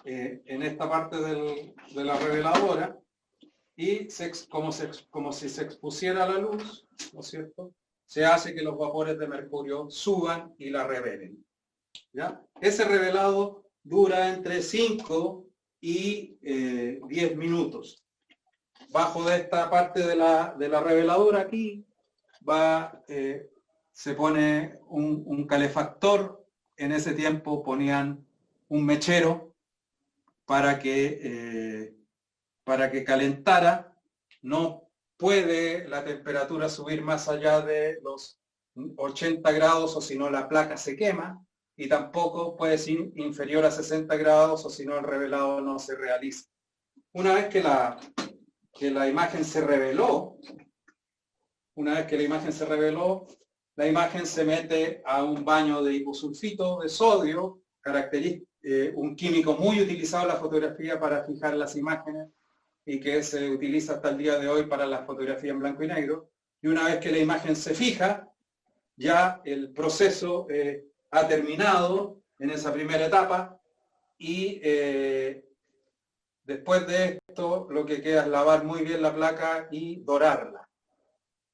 en esta parte de la reveladora, y como si se expusiera a la luz, ¿no es cierto? Se hace que los vapores de mercurio suban y la revelen. ¿Ya? Ese revelado dura entre 5 y 10 minutos. Bajo de esta parte de la reveladora aquí se pone un calefactor. En ese tiempo ponían un mechero para que calentara. No puede la temperatura subir más allá de los 80 grados o si no la placa se quema, y tampoco puede ser inferior a 60 grados o si no el revelado no se realiza. Una vez que la imagen se reveló, la imagen se mete a un baño de hiposulfito de sodio, un químico muy utilizado en la fotografía para fijar las imágenes y que se utiliza hasta el día de hoy para la fotografía en blanco y negro. Y una vez que la imagen se fija, ya el proceso ha terminado en esa primera etapa, y después de esto lo que queda es lavar muy bien la placa y dorarla.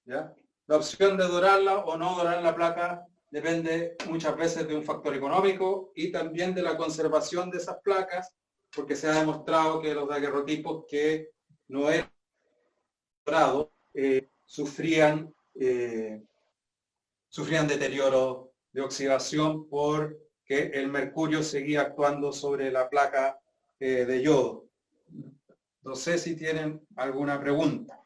¿Ya? La opción de dorarla o no dorar la placa depende muchas veces de un factor económico y también de la conservación de esas placas, porque se ha demostrado que los daguerrotipos que no eran dorados sufrían deterioro de oxidación porque el mercurio seguía actuando sobre la placa de yodo. No sé si tienen alguna pregunta.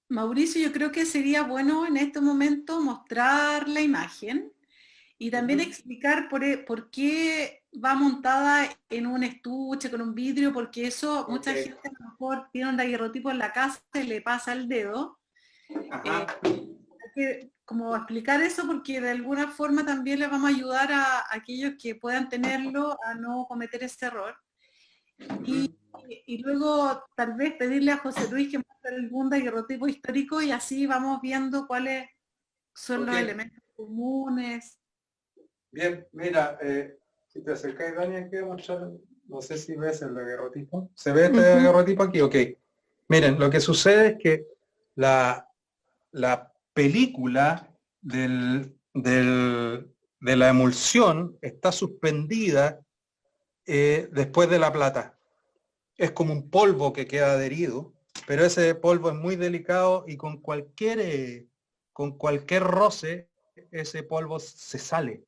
Mauricio, yo creo que sería bueno en este momento mostrar la imagen y también explicar por qué va montada en un estuche con un vidrio, porque eso mucha gente a lo mejor tiene un daguerrotipo en la casa y le pasa el dedo. Hay que como explicar eso porque de alguna forma también les vamos a ayudar a aquellos que puedan tenerlo a no cometer ese error. Y luego tal vez pedirle a José Luis que muestre algún daguerrotipo histórico y así vamos viendo cuáles son los elementos comunes. Bien, mira, si te acercáis, Daniel, quiero mostrar, no sé si ves el daguerrotipo. ¿Se ve este daguerrotipo aquí? Ok. Miren, lo que sucede es que la película de la emulsión está suspendida después de la plata. Es como un polvo que queda adherido, pero ese polvo es muy delicado y con cualquier roce ese polvo se sale.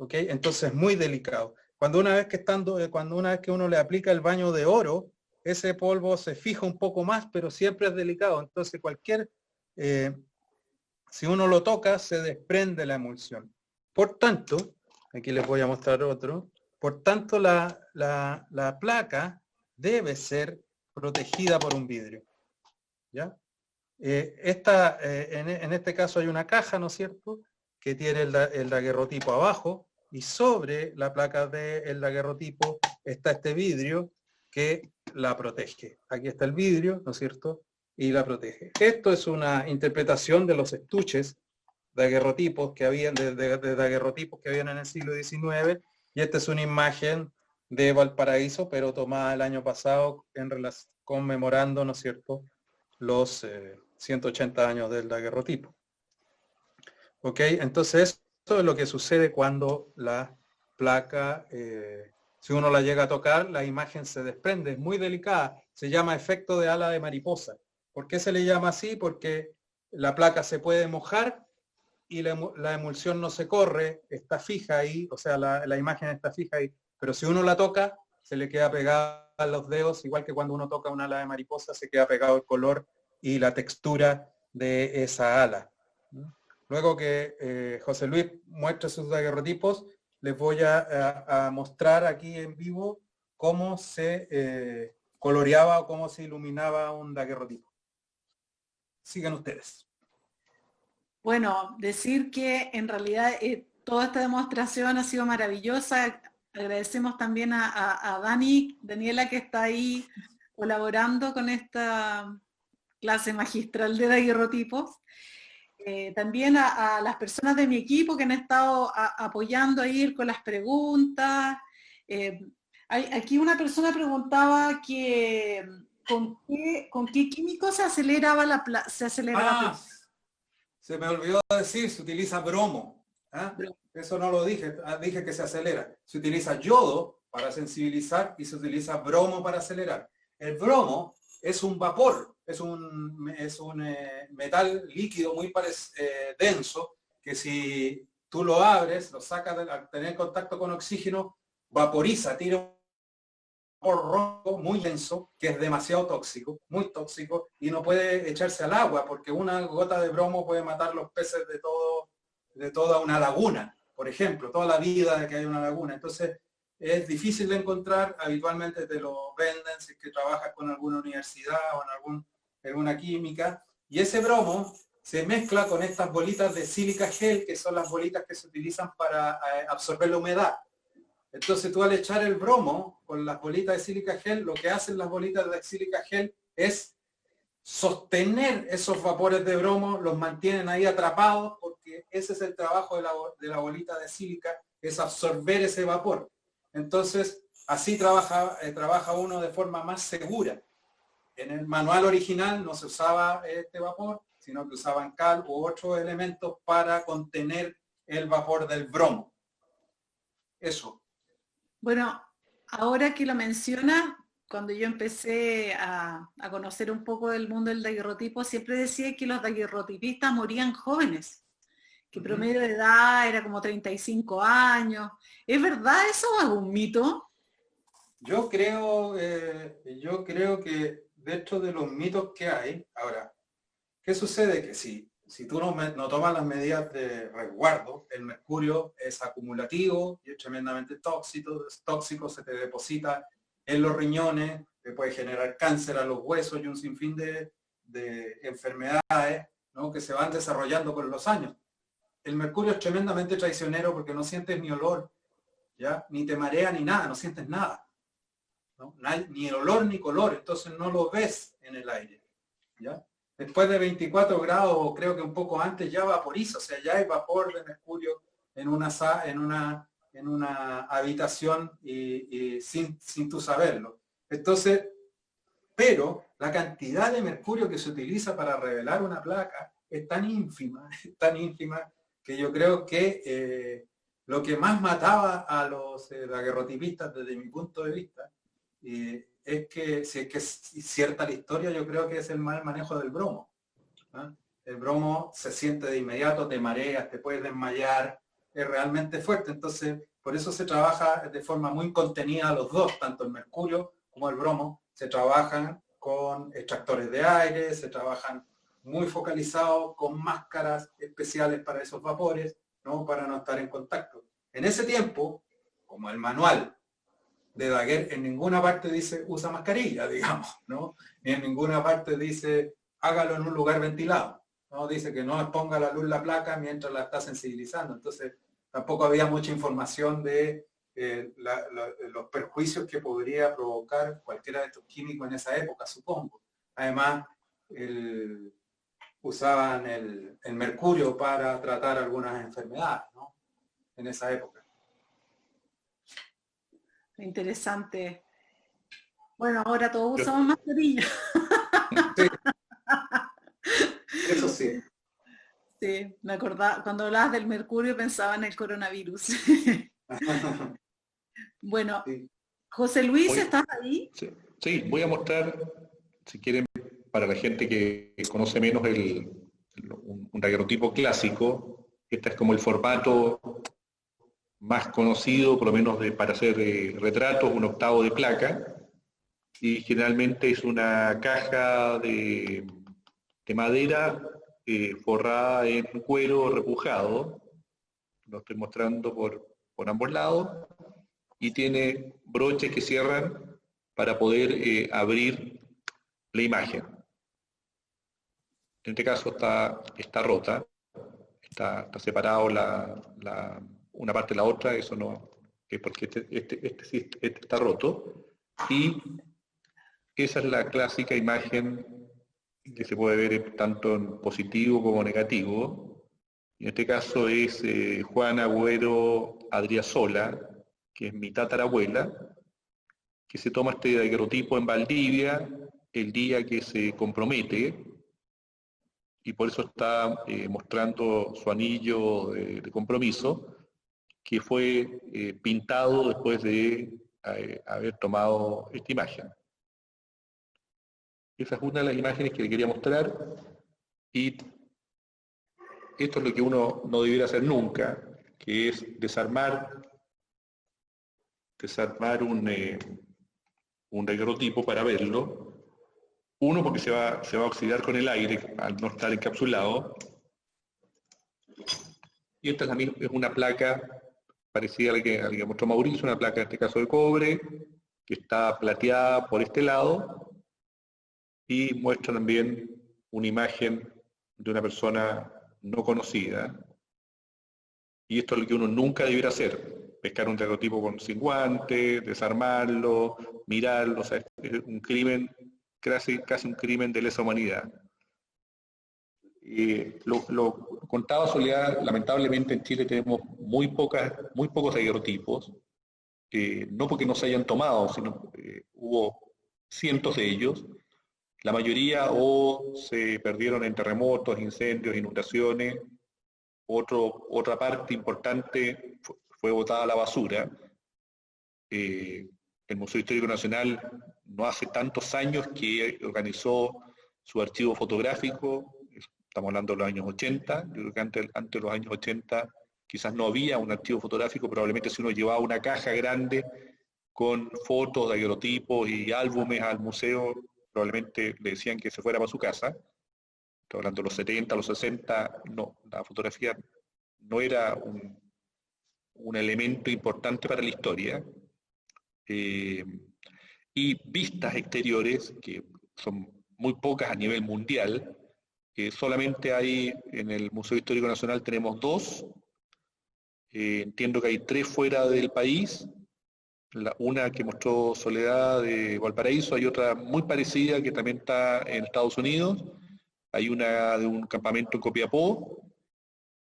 ¿Ok? Entonces es muy delicado. Cuando una vez que uno le aplica el baño de oro, ese polvo se fija un poco más, pero siempre es delicado. Entonces si uno lo toca, se desprende la emulsión. Por tanto, aquí les voy a mostrar otro. Por tanto, la placa debe ser protegida por un vidrio. ¿Ya? En este caso hay una caja, ¿no es cierto?, que tiene el daguerrotipo abajo, y sobre la placa del daguerrotipo está este vidrio que la protege. Aquí está el vidrio, ¿no es cierto?, y la protege. Esto es una interpretación de los estuches daguerrotipos que habían, de daguerrotipos que habían en el siglo XIX, y esta es una imagen de Valparaíso, pero tomada el año pasado conmemorando, ¿no es cierto?, los 180 años del daguerrotipo. Ok, entonces esto es lo que sucede cuando la placa, si uno la llega a tocar, la imagen se desprende, es muy delicada, se llama efecto de ala de mariposa. ¿Por qué se le llama así? Porque la placa se puede mojar y la emulsión no se corre, está fija ahí, o sea, la imagen está fija ahí, pero si uno la toca, se le queda pegada a los dedos, igual que cuando uno toca una ala de mariposa, se queda pegado el color y la textura de esa ala. Luego que José Luis muestre sus daguerrotipos, les voy a mostrar aquí en vivo cómo se coloreaba o cómo se iluminaba un daguerrotipo. Sigan ustedes. Bueno, decir que en realidad toda esta demostración ha sido maravillosa. agradecemos también a Daniela, que está ahí colaborando con esta clase magistral de daguerrotipos. También a las personas de mi equipo que han estado apoyando a ir con las preguntas. Aquí una persona preguntaba que con qué químico se aceleraba la plata. Se me olvidó decir, se utiliza bromo. Bromo. Eso no lo dije, dije que se acelera. Se utiliza yodo para sensibilizar y se utiliza bromo para acelerar. El bromo es un vapor, es un metal líquido muy denso, que si tú lo abres, lo sacas al tener contacto con oxígeno, vaporiza, tira un vapor rojo muy denso, que es demasiado tóxico, muy tóxico, y no puede echarse al agua, porque una gota de bromo puede matar los peces de toda una laguna, por ejemplo, toda la vida de que hay una laguna. Entonces, es difícil de encontrar, habitualmente te lo venden si es que trabajas con alguna universidad o en alguna química, y ese bromo se mezcla con estas bolitas de sílica gel, que son las bolitas que se utilizan para absorber la humedad. Entonces tú al echar el bromo con las bolitas de sílica gel, lo que hacen las bolitas de sílica gel es sostener esos vapores de bromo, los mantienen ahí atrapados, porque ese es el trabajo de la bolita de sílica, es absorber ese vapor. Entonces, así trabaja uno de forma más segura. En el manual original no se usaba este vapor, sino que usaban cal u otros elementos para contener el vapor del bromo. Eso. Bueno, ahora que lo menciona, cuando yo empecé a conocer un poco del mundo del daguerrotipo, siempre decía que los daguerrotipistas morían jóvenes, que promedio de edad era como 35 años. ¿Es verdad eso o es un mito? Yo creo que dentro de los mitos que hay, ahora, ¿qué sucede? Que si tú no tomas las medidas de resguardo, el mercurio es acumulativo y es tremendamente tóxico, se te deposita en los riñones, te puede generar cáncer a los huesos y un sinfín de enfermedades, ¿no?, que se van desarrollando con los años. El mercurio es tremendamente traicionero porque no sientes ni olor, ¿ya? Ni te marea ni nada, no sientes nada, ¿no? Ni olor ni color, entonces no lo ves en el aire, ¿ya? Después de 24 grados, o creo que un poco antes, ya vaporiza, o sea, ya hay vapor de mercurio en una habitación y sin tú saberlo. Entonces, pero la cantidad de mercurio que se utiliza para revelar una placa es tan ínfima que yo creo que lo que más mataba a los daguerrotipistas desde mi punto de vista es que, si es que es cierta la historia, yo creo que es el mal manejo del bromo, ¿no? El bromo se siente de inmediato, te mareas, te puedes desmayar, es realmente fuerte. Entonces, por eso se trabaja de forma muy contenida los dos, tanto el mercurio como el bromo, se trabajan con extractores de aire, se trabajan muy focalizados, con máscaras especiales para esos vapores, ¿no?, para no estar en contacto. En ese tiempo, como el manual de Daguerre en ninguna parte dice usa mascarilla, digamos, ¿no? Ni en ninguna parte dice hágalo en un lugar ventilado, ¿no? Dice que no exponga a la luz la placa mientras la está sensibilizando. Entonces, tampoco había mucha información de los perjuicios que podría provocar cualquiera de estos químicos en esa época, supongo. Además, usaban el mercurio para tratar algunas enfermedades, ¿no?, en esa época. Interesante. Bueno, ahora todos usamos mascarilla. Sí. Eso sí. Sí, me acordaba, cuando hablabas del mercurio pensaba en el coronavirus. Bueno, Sí. José Luis, ¿estás ahí? Sí, voy a mostrar, si quieren, para la gente que conoce menos un daguerrotipo clásico. Este es como el formato más conocido, por lo menos para hacer retratos, 1/8 de placa, y generalmente es una caja de madera forrada en cuero repujado. Lo estoy mostrando por ambos lados, y tiene broches que cierran para poder abrir la imagen. En este caso está rota, está separado una parte de la otra, eso no porque este está roto, y esa es la clásica imagen que se puede ver tanto en positivo como negativo. En este caso es Juana Agüero Adriasola, que es mi tatarabuela, que se toma este daguerrotipo en Valdivia el día que se compromete, y por eso está mostrando su anillo de compromiso, que fue pintado después de haber tomado esta imagen. Esa es una de las imágenes que le quería mostrar, y esto es lo que uno no debiera hacer nunca, que es desarmar un daguerrotipo para verlo. Uno, porque se va a oxidar con el aire al no estar encapsulado. Y esta es una placa parecida a la que mostró Mauricio, una placa en este caso de cobre, que está plateada por este lado, y muestra también una imagen de una persona no conocida. Y esto es lo que uno nunca debiera hacer: pescar un daguerrotipo sin guantes, desarmarlo, mirarlo. O sea, es un crimen, casi un crimen de lesa humanidad. Lo contaba Soledad, lamentablemente en Chile tenemos muy pocos daguerrotipos, no porque no se hayan tomado, sino hubo cientos de ellos. La mayoría o se perdieron en terremotos, incendios, inundaciones. Otra parte importante fue botada a la basura. El Museo Histórico Nacional no hace tantos años que organizó su archivo fotográfico. Estamos hablando de los años 80, yo creo que antes de los años 80 quizás no había un archivo fotográfico. Probablemente si uno llevaba una caja grande con fotos, daguerrotipos y álbumes al museo, probablemente le decían que se fuera para su casa. Estoy hablando de los 70, los 60, no, la fotografía no era un elemento importante para la historia. Y vistas exteriores, que son muy pocas a nivel mundial. Solamente hay en el Museo Histórico Nacional, tenemos 2. Entiendo que hay 3 fuera del país. Una que mostró Soledad de Valparaíso, hay otra muy parecida que también está en Estados Unidos. Hay una de un campamento en Copiapó,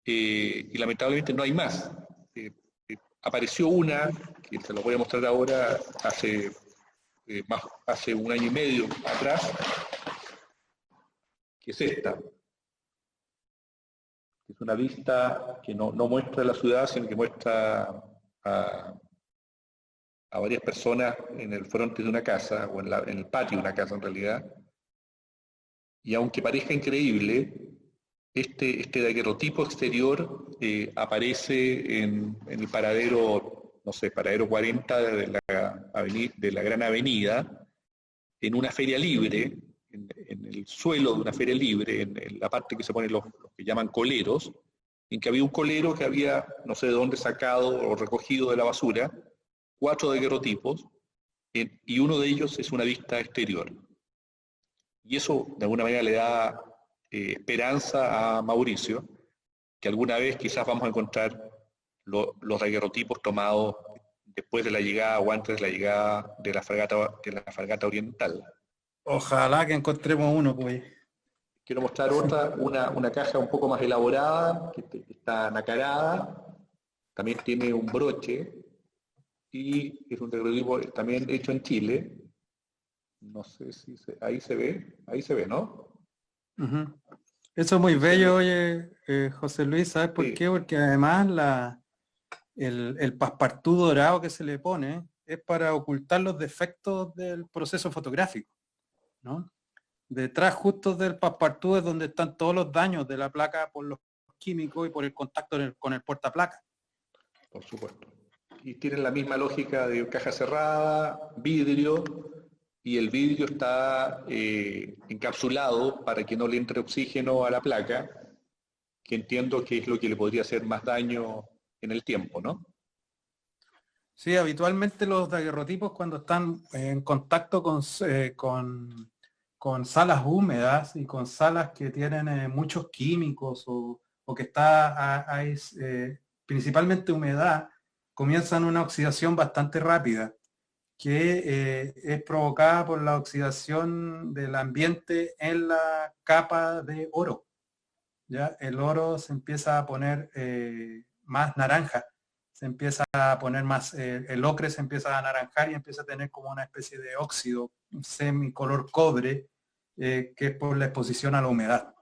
y lamentablemente no hay más. Apareció una, que se la voy a mostrar ahora, hace 1 año y medio atrás, que es esta. Es una vista que no muestra la ciudad, sino que muestra a varias personas en el frente de una casa, o en el patio de una casa en realidad. Y aunque parezca increíble, este daguerrotipo exterior aparece en el paradero, no sé, paradero 40 de la Gran Avenida, en una feria libre, en el suelo de una feria libre, en la parte que se ponen los que llaman coleros, en que había un colero que había, no sé de dónde sacado o recogido de la basura, 4 daguerrotipos, y uno de ellos es una vista exterior. Y eso de alguna manera le da esperanza a Mauricio, que alguna vez quizás vamos a encontrar los daguerrotipos tomados después de la llegada o antes de la llegada de la fragata oriental. Ojalá que encontremos uno, pues. Quiero mostrar una caja un poco más elaborada, que está nacarada, también tiene un broche, y es un daguerrotipo también hecho en Chile. No sé si ahí se ve, ¿no? Uh-huh. Eso es muy bello, oye, José Luis, ¿sabes por qué? Porque además el passepartout dorado que se le pone es para ocultar los defectos del proceso fotográfico, ¿no? Detrás justo del passepartout es donde están todos los daños de la placa por los químicos y por el contacto con el portaplaca. Por supuesto. Y tienen la misma lógica de caja cerrada, vidrio, y el vidrio está encapsulado para que no le entre oxígeno a la placa, que entiendo que es lo que le podría hacer más daño en el tiempo, ¿no? Sí, habitualmente los daguerrotipos, cuando están en contacto con salas húmedas y con salas que tienen muchos químicos o que hay principalmente humedad, comienzan una oxidación bastante rápida, que es provocada por la oxidación del ambiente en la capa de oro. ¿Ya? El oro se empieza a poner más naranja, se empieza a poner más, el ocre se empieza a anaranjar y empieza a tener como una especie de óxido semicolor cobre, que es por la exposición a la humedad.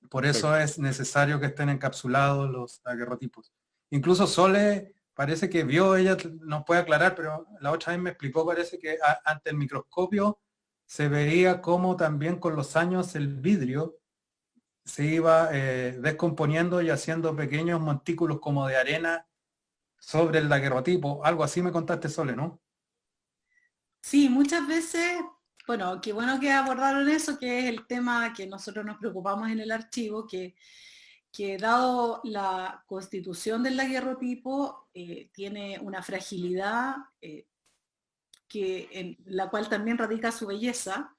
Por eso es necesario que estén encapsulados los daguerrotipos. Incluso Sole parece que vio, ella nos puede aclarar, pero la otra vez me explicó, parece que ante el microscopio se veía como también con los años el vidrio se iba descomponiendo y haciendo pequeños montículos como de arena sobre el daguerrotipo. Algo así me contaste, Sole, ¿no? Sí, muchas veces, bueno, qué bueno que abordaron eso, que es el tema que nosotros nos preocupamos en el archivo, que dado la constitución del daguerrotipo, tiene una fragilidad en la cual también radica su belleza.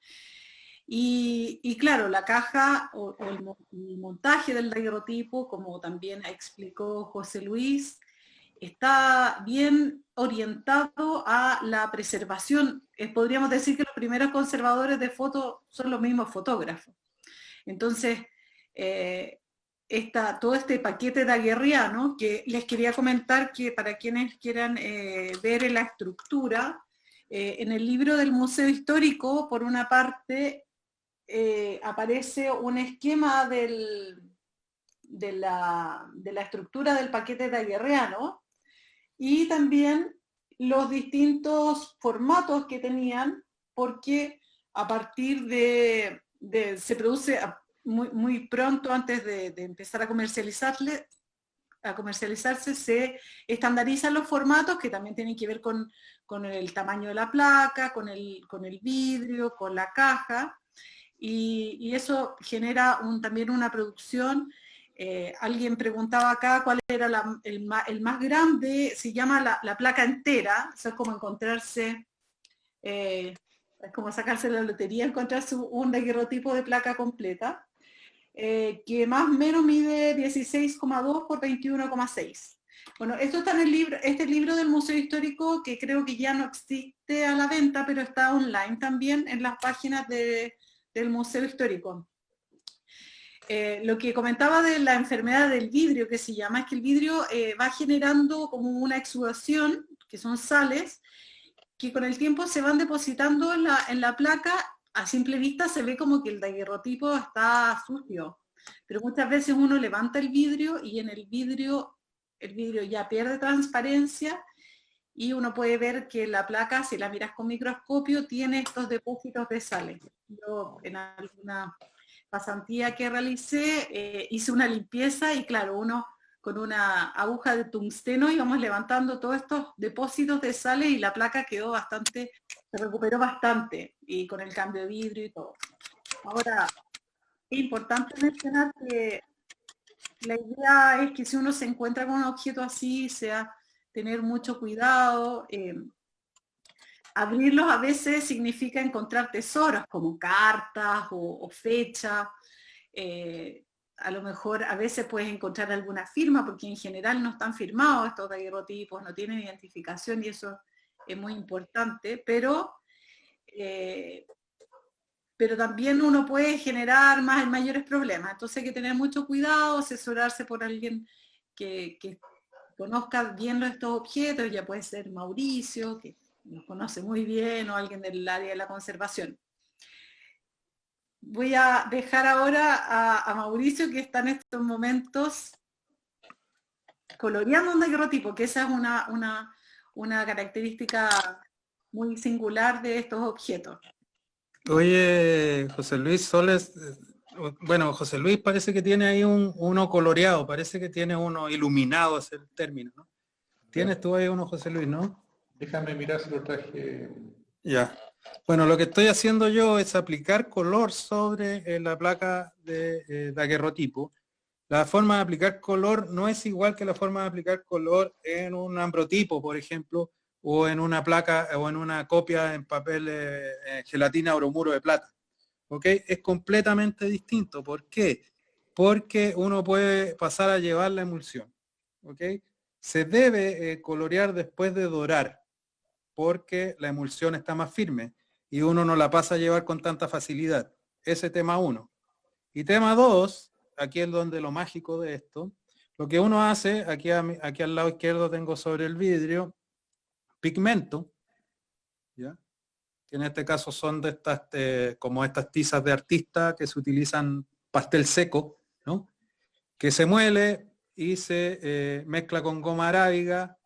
Y claro, la caja o el montaje del daguerrotipo, como también explicó José Luis, está bien orientado a la preservación. Podríamos decir que los primeros conservadores de fotos son los mismos fotógrafos. Entonces, todo este paquete daguerriano, que les quería comentar que para quienes quieran ver la estructura, en el libro del Museo Histórico, por una parte, aparece un esquema de la estructura del paquete daguerriano y también los distintos formatos que tenían, porque a partir se produce muy pronto antes de empezar a comercializarse, se estandarizan los formatos que también tienen que ver con el tamaño de la placa, con el vidrio, con la caja, y eso genera también una producción. Alguien preguntaba acá cuál era el más grande, se llama la placa entera, o sea, es como encontrarse, es como sacarse la lotería, encontrarse un daguerrotipo de placa completa, que más o menos mide 16,2 por 21,6. Bueno, esto está en el libro, este libro del Museo Histórico, que creo que ya no existe a la venta, pero está online también en las páginas del Museo Histórico. Lo que comentaba de la enfermedad del vidrio, que se llama, es que el vidrio va generando como una exudación, que son sales, que con el tiempo se van depositando en la placa. A simple vista se ve como que el daguerrotipo está sucio, pero muchas veces uno levanta el vidrio y en el vidrio ya pierde transparencia y uno puede ver que la placa, si la miras con microscopio, tiene estos depósitos de sales. Yo en alguna pasantía que realicé hice una limpieza y claro, uno con una aguja de tungsteno íbamos levantando todos estos depósitos de sales y la placa se recuperó bastante, y con el cambio de vidrio y todo. Ahora, es importante mencionar que la idea es que si uno se encuentra con un objeto así, sea tener mucho cuidado. Abrirlos a veces significa encontrar tesoros como cartas o fechas. A lo mejor a veces puedes encontrar alguna firma, porque en general no están firmados estos daguerrotipos, no tienen identificación y eso es muy importante, pero también uno puede generar mayores problemas. Entonces hay que tener mucho cuidado, asesorarse por alguien que conozca bien estos objetos, ya puede ser Mauricio, que nos conoce muy bien, o alguien del área de la conservación. Voy a dejar ahora a Mauricio, que está en estos momentos coloreando un daguerrotipo, que esa es una característica muy singular de estos objetos. Oye, José Luis Soles, bueno, José Luis parece que tiene ahí uno coloreado, parece que tiene uno iluminado, es el término, ¿no? Tienes tú ahí uno, José Luis, ¿no? Déjame mirar si lo traje. Ya. Bueno, lo que estoy haciendo yo es aplicar color sobre la placa de daguerrotipo. La forma de aplicar color no es igual que la forma de aplicar color en un ambrotipo, por ejemplo, o en una placa o en una copia en papel gelatina bromuro de plata. ¿Ok? Es completamente distinto. ¿Por qué? Porque uno puede pasar a llevar la emulsión. ¿Ok? Se debe colorear después de dorar, porque la emulsión está más firme y uno no la pasa a llevar con tanta facilidad. Ese tema 1. Y tema 2, aquí es donde lo mágico de esto, lo que uno hace, aquí al lado izquierdo tengo sobre el vidrio, pigmento, ¿ya? Que en este caso son de estas, como estas tizas de artista que se utilizan pastel seco, ¿no? Que se muele y se mezcla con goma arábiga,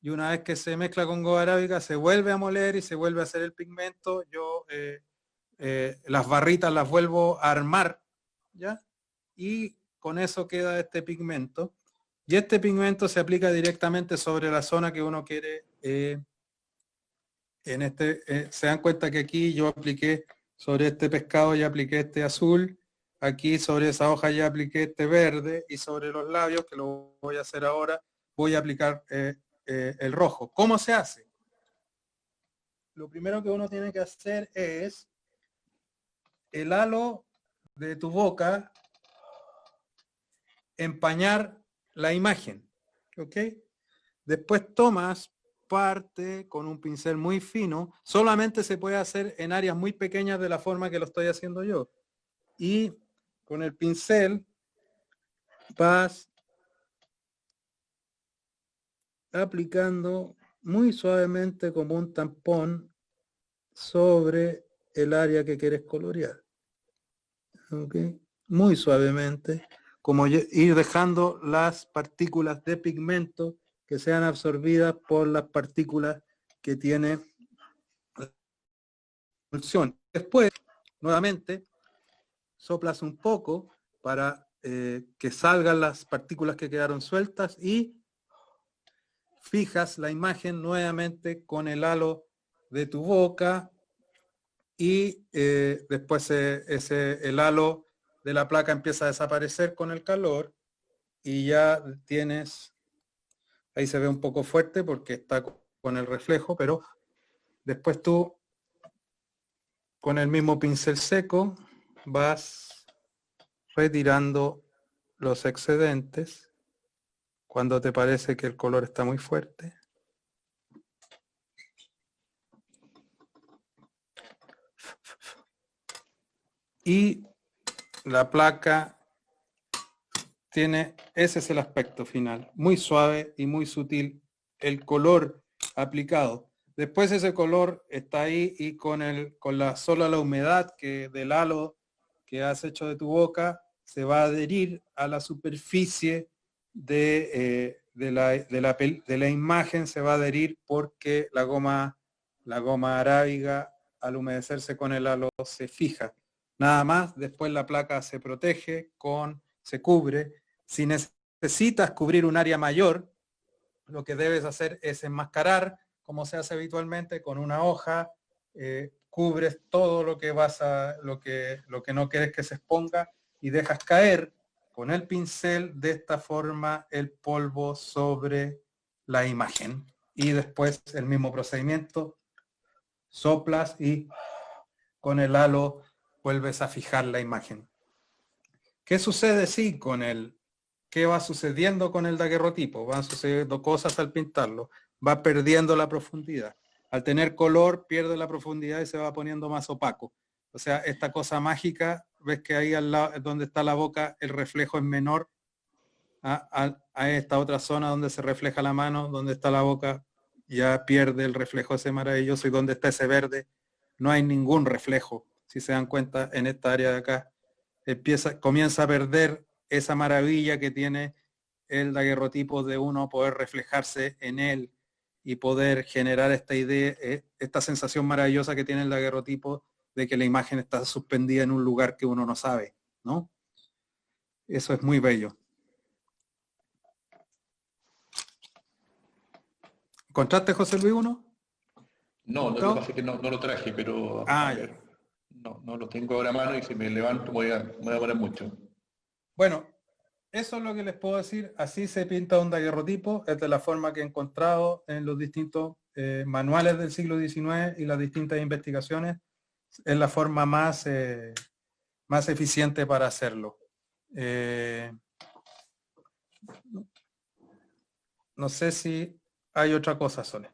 y una vez que se mezcla con goma arábiga se vuelve a moler y se vuelve a hacer el pigmento. Yo las barritas las vuelvo a armar, ¿ya? Y con eso queda este pigmento. Y este pigmento se aplica directamente sobre la zona que uno quiere. Se dan cuenta que aquí yo apliqué sobre este pescado, ya apliqué este azul. Aquí sobre esa hoja ya apliqué este verde, y sobre los labios, que lo voy a hacer ahora, voy a aplicar el rojo. ¿Cómo se hace? Lo primero que uno tiene que hacer es el halo de tu boca, empañar la imagen, ¿ok? Después tomas parte con un pincel muy fino, solamente se puede hacer en áreas muy pequeñas de la forma que lo estoy haciendo yo. Y con el pincel vas aplicando muy suavemente como un tampón sobre el área que quieres colorear. ¿Ok? Muy suavemente, como ir dejando las partículas de pigmento que sean absorbidas por las partículas que tiene la emulsión. Después, nuevamente, soplas un poco para que salgan las partículas que quedaron sueltas y fijas la imagen nuevamente con el halo de tu boca, y después el halo de la placa empieza a desaparecer con el calor y ya tienes, ahí se ve un poco fuerte porque está con el reflejo, pero después tú con el mismo pincel seco vas retirando los excedentes cuando te parece que el color está muy fuerte. Y la placa tiene, ese es el aspecto final, muy suave y muy sutil el color aplicado. Después ese color está ahí, y con sola la humedad del halo que has hecho de tu boca se va a adherir a la superficie de la imagen, se va a adherir porque la goma arábiga al humedecerse con el halo se fija. Nada más, después la placa se protege, se cubre. Si necesitas cubrir un área mayor, lo que debes hacer es enmascarar, como se hace habitualmente, con una hoja, cubres todo lo que no quieres que se exponga, y dejas caer con el pincel de esta forma el polvo sobre la imagen. Y después el mismo procedimiento, soplas y con el halo vuelves a fijar la imagen. ¿Qué sucede qué va sucediendo con el daguerrotipo? Van sucediendo cosas al pintarlo. Va perdiendo la profundidad. Al tener color, pierde la profundidad y se va poniendo más opaco. O sea, esta cosa mágica, ves que ahí al lado, donde está la boca, el reflejo es menor a esta otra zona donde se refleja la mano, donde está la boca, ya pierde el reflejo ese maravilloso, y donde está ese verde, no hay ningún reflejo. Si se dan cuenta, en esta área de acá, comienza a perder esa maravilla que tiene el daguerrotipo de uno poder reflejarse en él y poder generar esta idea, esta sensación maravillosa que tiene el daguerrotipo de que la imagen está suspendida en un lugar que uno no sabe, ¿no? Eso es muy bello. ¿Encontraste, José Luis, uno? No, lo que pasa es que no lo traje, pero a ver, no lo tengo ahora a mano, y si me levanto voy a poner mucho. Bueno, eso es lo que les puedo decir. Así se pinta un daguerrotipo, es de la forma que he encontrado en los distintos manuales del siglo XIX y las distintas investigaciones. Es la forma más eficiente para hacerlo. No sé si hay otra cosa, Sole.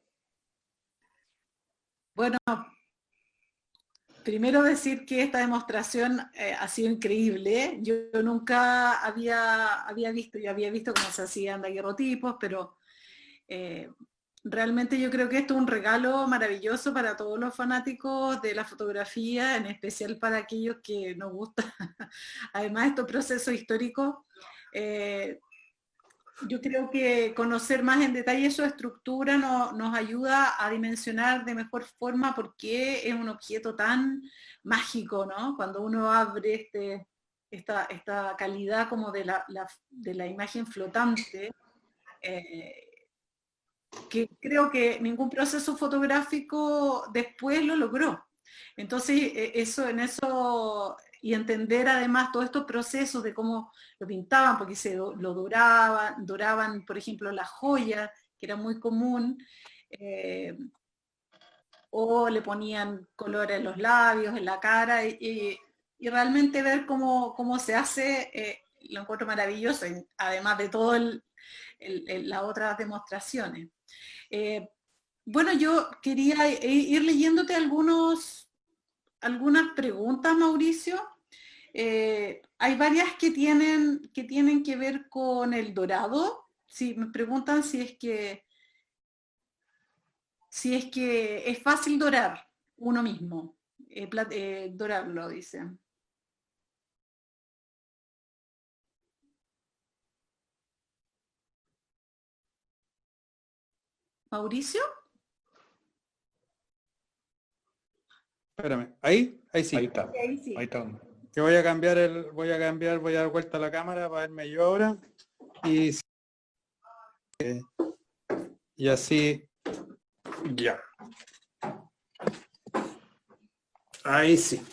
Bueno, primero decir que esta demostración ha sido increíble. Yo nunca había visto, yo había visto cómo se hacían daguerrotipos, pero realmente yo creo que esto es un regalo maravilloso para todos los fanáticos de la fotografía, en especial para aquellos que nos gusta, además estos procesos históricos. Yo creo que conocer más en detalle su estructura nos ayuda a dimensionar de mejor forma por qué es un objeto tan mágico, ¿no? Cuando uno abre esta calidad como de la imagen flotante, que creo que ningún proceso fotográfico después lo logró. Entonces, y entender además todos estos procesos de cómo lo pintaban, porque lo doraban, por ejemplo, la joya, que era muy común, o le ponían color en los labios, en la cara, y realmente ver cómo se hace, lo encuentro maravilloso, además de todas las otras demostraciones. Bueno, yo quería ir leyéndote algunas preguntas, Mauricio. Hay varias que tienen que ver con el dorado. Sí, me preguntan si es que es fácil dorar uno mismo, dorarlo, dicen. ¿Mauricio? Espérame, ahí sí. Ahí está. Ahí sí. Ahí está. Que voy a dar vuelta a la cámara para verme yo ahora. Y así, ya. Ahí sí.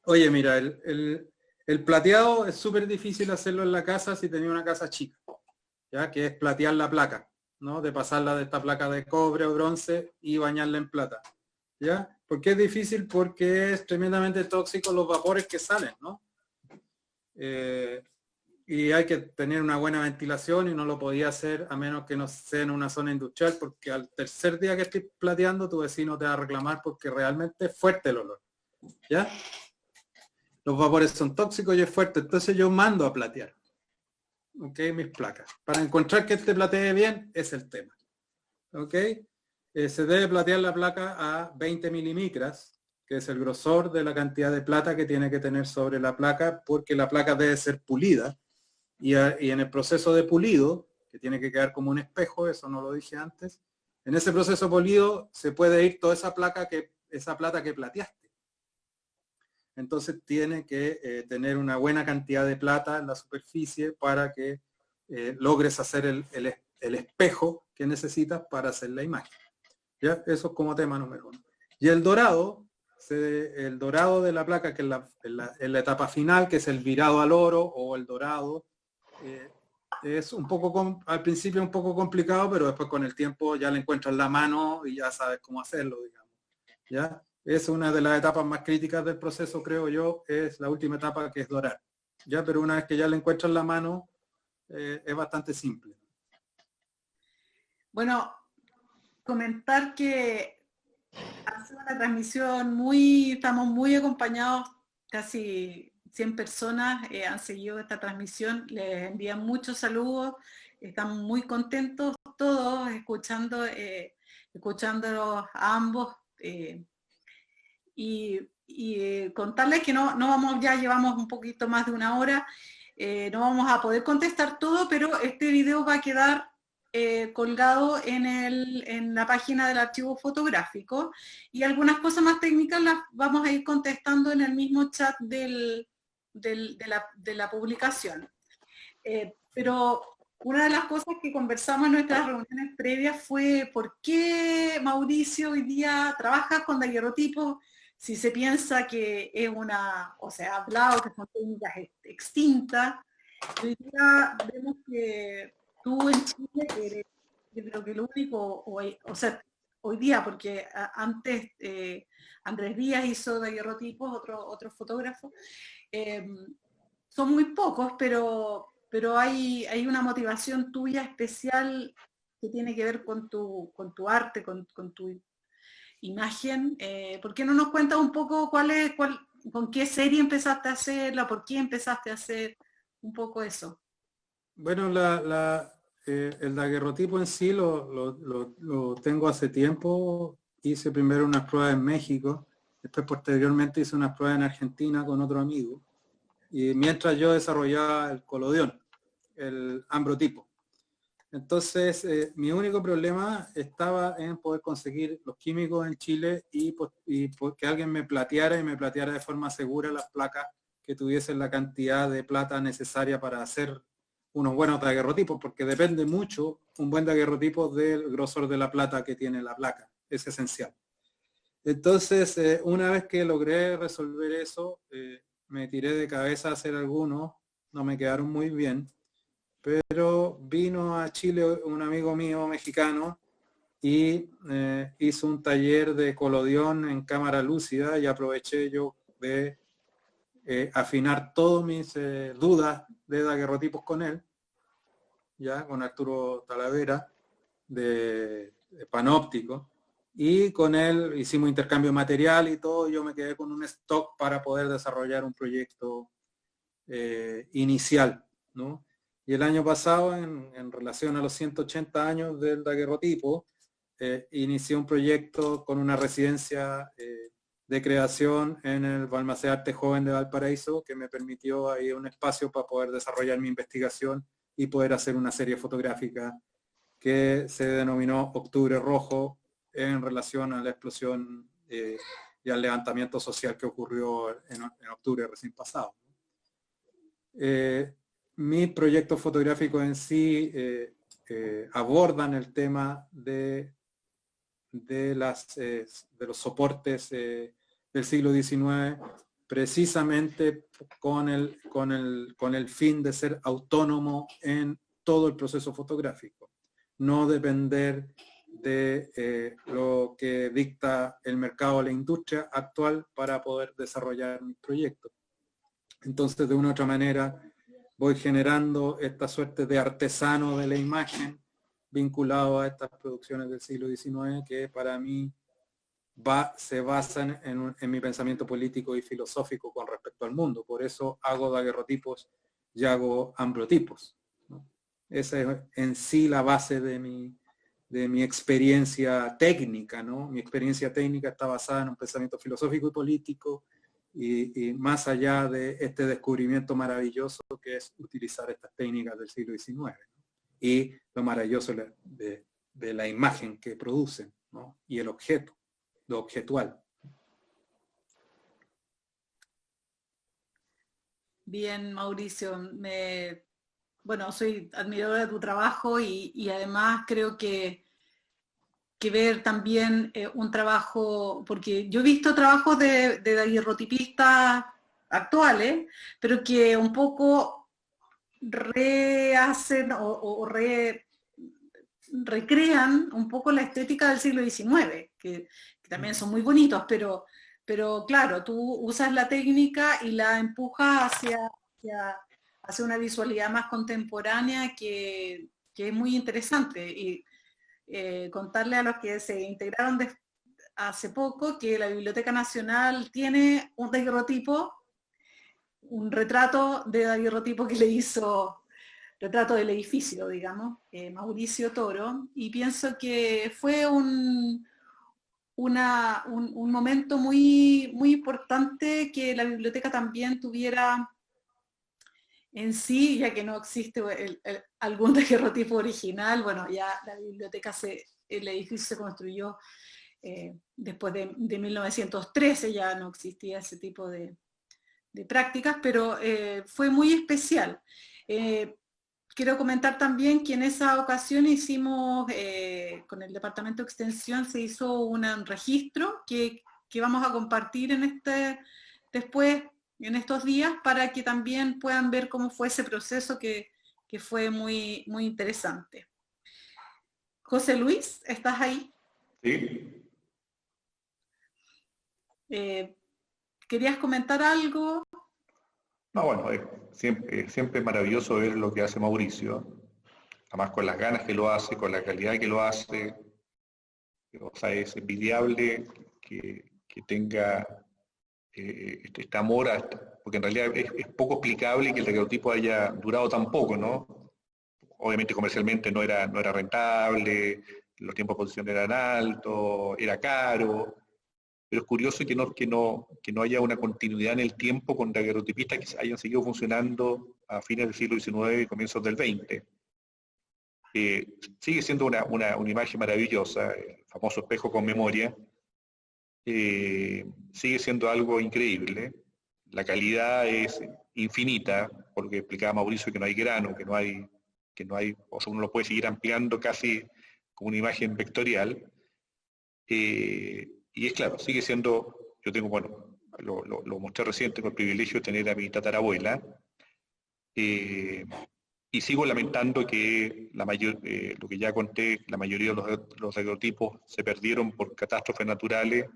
Oye, mira, el plateado es súper difícil hacerlo en la casa si tenía una casa chica, ya que es platear la placa, ¿no? De pasarla de esta placa de cobre o bronce y bañarla en plata, ¿ya? ¿Por qué es difícil? Porque es tremendamente tóxico los vapores que salen, ¿no? Y hay que tener una buena ventilación y no lo podía hacer a menos que no sea en una zona industrial, porque al tercer día que estés plateando tu vecino te va a reclamar porque realmente es fuerte el olor, ¿ya? Los vapores son tóxicos y es fuerte, entonces yo mando a platear, ¿ok? Mis placas. Para encontrar que este platee bien es el tema, ¿ok? Se debe platear la placa a 20 milimicras, que es el grosor de la cantidad de plata que tiene que tener sobre la placa, porque la placa debe ser pulida. Y en el proceso de pulido, que tiene que quedar como un espejo, eso no lo dije antes, en ese proceso pulido se puede ir toda esa plata que plateaste. Entonces tiene que tener una buena cantidad de plata en la superficie para que logres hacer el espejo que necesitas para hacer la imagen. ¿Ya? Eso es como tema número uno. Y el dorado de la placa, que es en la etapa final, que es el virado al oro o el dorado, es un poco, al principio un poco complicado, pero después con el tiempo ya le encuentras la mano y ya sabes cómo hacerlo, digamos. ¿Ya? Es una de las etapas más críticas del proceso, creo yo, es la última etapa, que es dorar. ¿Ya? Pero una vez que ya le encuentras la mano, es bastante simple. Bueno, comentar que hace una transmisión estamos muy acompañados, casi 100 personas han seguido esta transmisión, les envían muchos saludos, están muy contentos todos escuchándolos a ambos, y contarles que ya llevamos un poquito más de una hora, no vamos a poder contestar todo, pero este video va a quedar colgado en la página del archivo fotográfico, y algunas cosas más técnicas las vamos a ir contestando en el mismo chat de la publicación. Pero una de las cosas que conversamos en nuestras reuniones previas fue por qué Mauricio hoy día trabaja con daguerrotipos si se piensa que es o se ha hablado que son técnicas extintas. Hoy día vemos que tú en Chile eres, yo creo que lo único, hoy día, porque antes Andrés Díaz hizo daguerrotipos, otro fotógrafo, son muy pocos, pero hay una motivación tuya especial que tiene que ver con tu arte, con tu imagen. ¿Por qué no nos cuentas un poco con qué serie empezaste a hacerla, por qué empezaste a hacer un poco eso? Bueno, el daguerrotipo en sí lo tengo hace tiempo. Hice primero unas pruebas en México, después posteriormente hice unas pruebas en Argentina con otro amigo, y mientras yo desarrollaba el collodion, el ambrotipo. Entonces, mi único problema estaba en poder conseguir los químicos en Chile y que alguien me plateara de forma segura las placas que tuviesen la cantidad de plata necesaria para hacer unos buenos daguerrotipos, porque depende mucho un buen daguerrotipo del grosor de la plata que tiene la placa, es esencial. Entonces, una vez que logré resolver eso, me tiré de cabeza a hacer algunos, no me quedaron muy bien, pero vino a Chile un amigo mío mexicano y hizo un taller de collodion en cámara lúcida, y aproveché yo de afinar todas mis dudas de daguerrotipos con él, ya con Arturo Talavera de Panóptico, y con él hicimos intercambio de material y todo. Yo me quedé con un stock para poder desarrollar un proyecto inicial, ¿no? Y el año pasado, en relación a los 180 años del daguerrotipo, inicié un proyecto con una residencia de creación en el Balmaceda Arte Joven de Valparaíso, que me permitió ahí un espacio para poder desarrollar mi investigación y poder hacer una serie fotográfica que se denominó Octubre Rojo, en relación a la explosión y al levantamiento social que ocurrió en octubre recién pasado. Mis proyectos fotográficos en sí abordan el tema de los soportes del siglo XIX, precisamente con el fin de ser autónomo en todo el proceso fotográfico, no depender de lo que dicta el mercado o la industria actual para poder desarrollar mis proyectos. Entonces, de una u otra manera, voy generando esta suerte de artesano de la imagen vinculado a estas producciones del siglo XIX, que para mí se basan en mi pensamiento político y filosófico con respecto al mundo. Por eso hago daguerrotipos y hago ambrotipos, ¿no? Esa es en sí la base de mi experiencia técnica, ¿no? Mi experiencia técnica está basada en un pensamiento filosófico y político, y más allá de este descubrimiento maravilloso que es utilizar estas técnicas del siglo XIX, ¿no? Y lo maravilloso de la imagen que producen, ¿no? Y el objeto, lo objetual. Bien, Mauricio, bueno, soy admiradora de tu trabajo y además creo que ver también un trabajo, porque yo he visto trabajos de daguerrotipistas actuales, pero que un poco rehacen recrean un poco la estética del siglo XIX, que también son muy bonitos, pero claro, tú usas la técnica y la empujas hacia una visualidad más contemporánea que es muy interesante. Y contarle a los que se integraron hace poco que la Biblioteca Nacional tiene un daguerrotipo, un retrato de daguerrotipo que le hizo, retrato del edificio, digamos, Mauricio Toro, y pienso que fue un momento muy, muy importante que la biblioteca también tuviera en sí, ya que no existe algún daguerrotipo original. Bueno, ya la biblioteca, el edificio se construyó después de 1913, ya no existía ese tipo de prácticas, pero fue muy especial. Quiero comentar también que en esa ocasión hicimos, con el Departamento de Extensión, se hizo un registro que vamos a compartir después, en estos días, para que también puedan ver cómo fue ese proceso que fue muy, muy interesante. José Luis, ¿estás ahí? Sí. ¿Querías comentar algo? No, bueno, siempre maravilloso ver lo que hace Mauricio. además con las ganas que lo hace, con la calidad que lo hace. O sea, es envidiable que tenga este amor, porque en realidad es poco explicable que el daguerrotipo haya durado tan poco, ¿no? Obviamente comercialmente no era rentable, los tiempos de posición eran altos, era caro, pero es curioso que no haya una continuidad en el tiempo con daguerrotipistas que hayan seguido funcionando a fines del siglo XIX y comienzos del XX. Sigue siendo una imagen maravillosa, el famoso espejo con memoria, sigue siendo algo increíble, la calidad es infinita, porque explicaba Mauricio que no hay grano, que no hay, o sea, uno lo puede seguir ampliando casi como una imagen vectorial, y es claro, sigue siendo, yo tengo, bueno, lo mostré recién, tengo el privilegio de tener a mi tatarabuela, y sigo lamentando que lo que ya conté, la mayoría de los daguerrotipos se perdieron por catástrofes naturales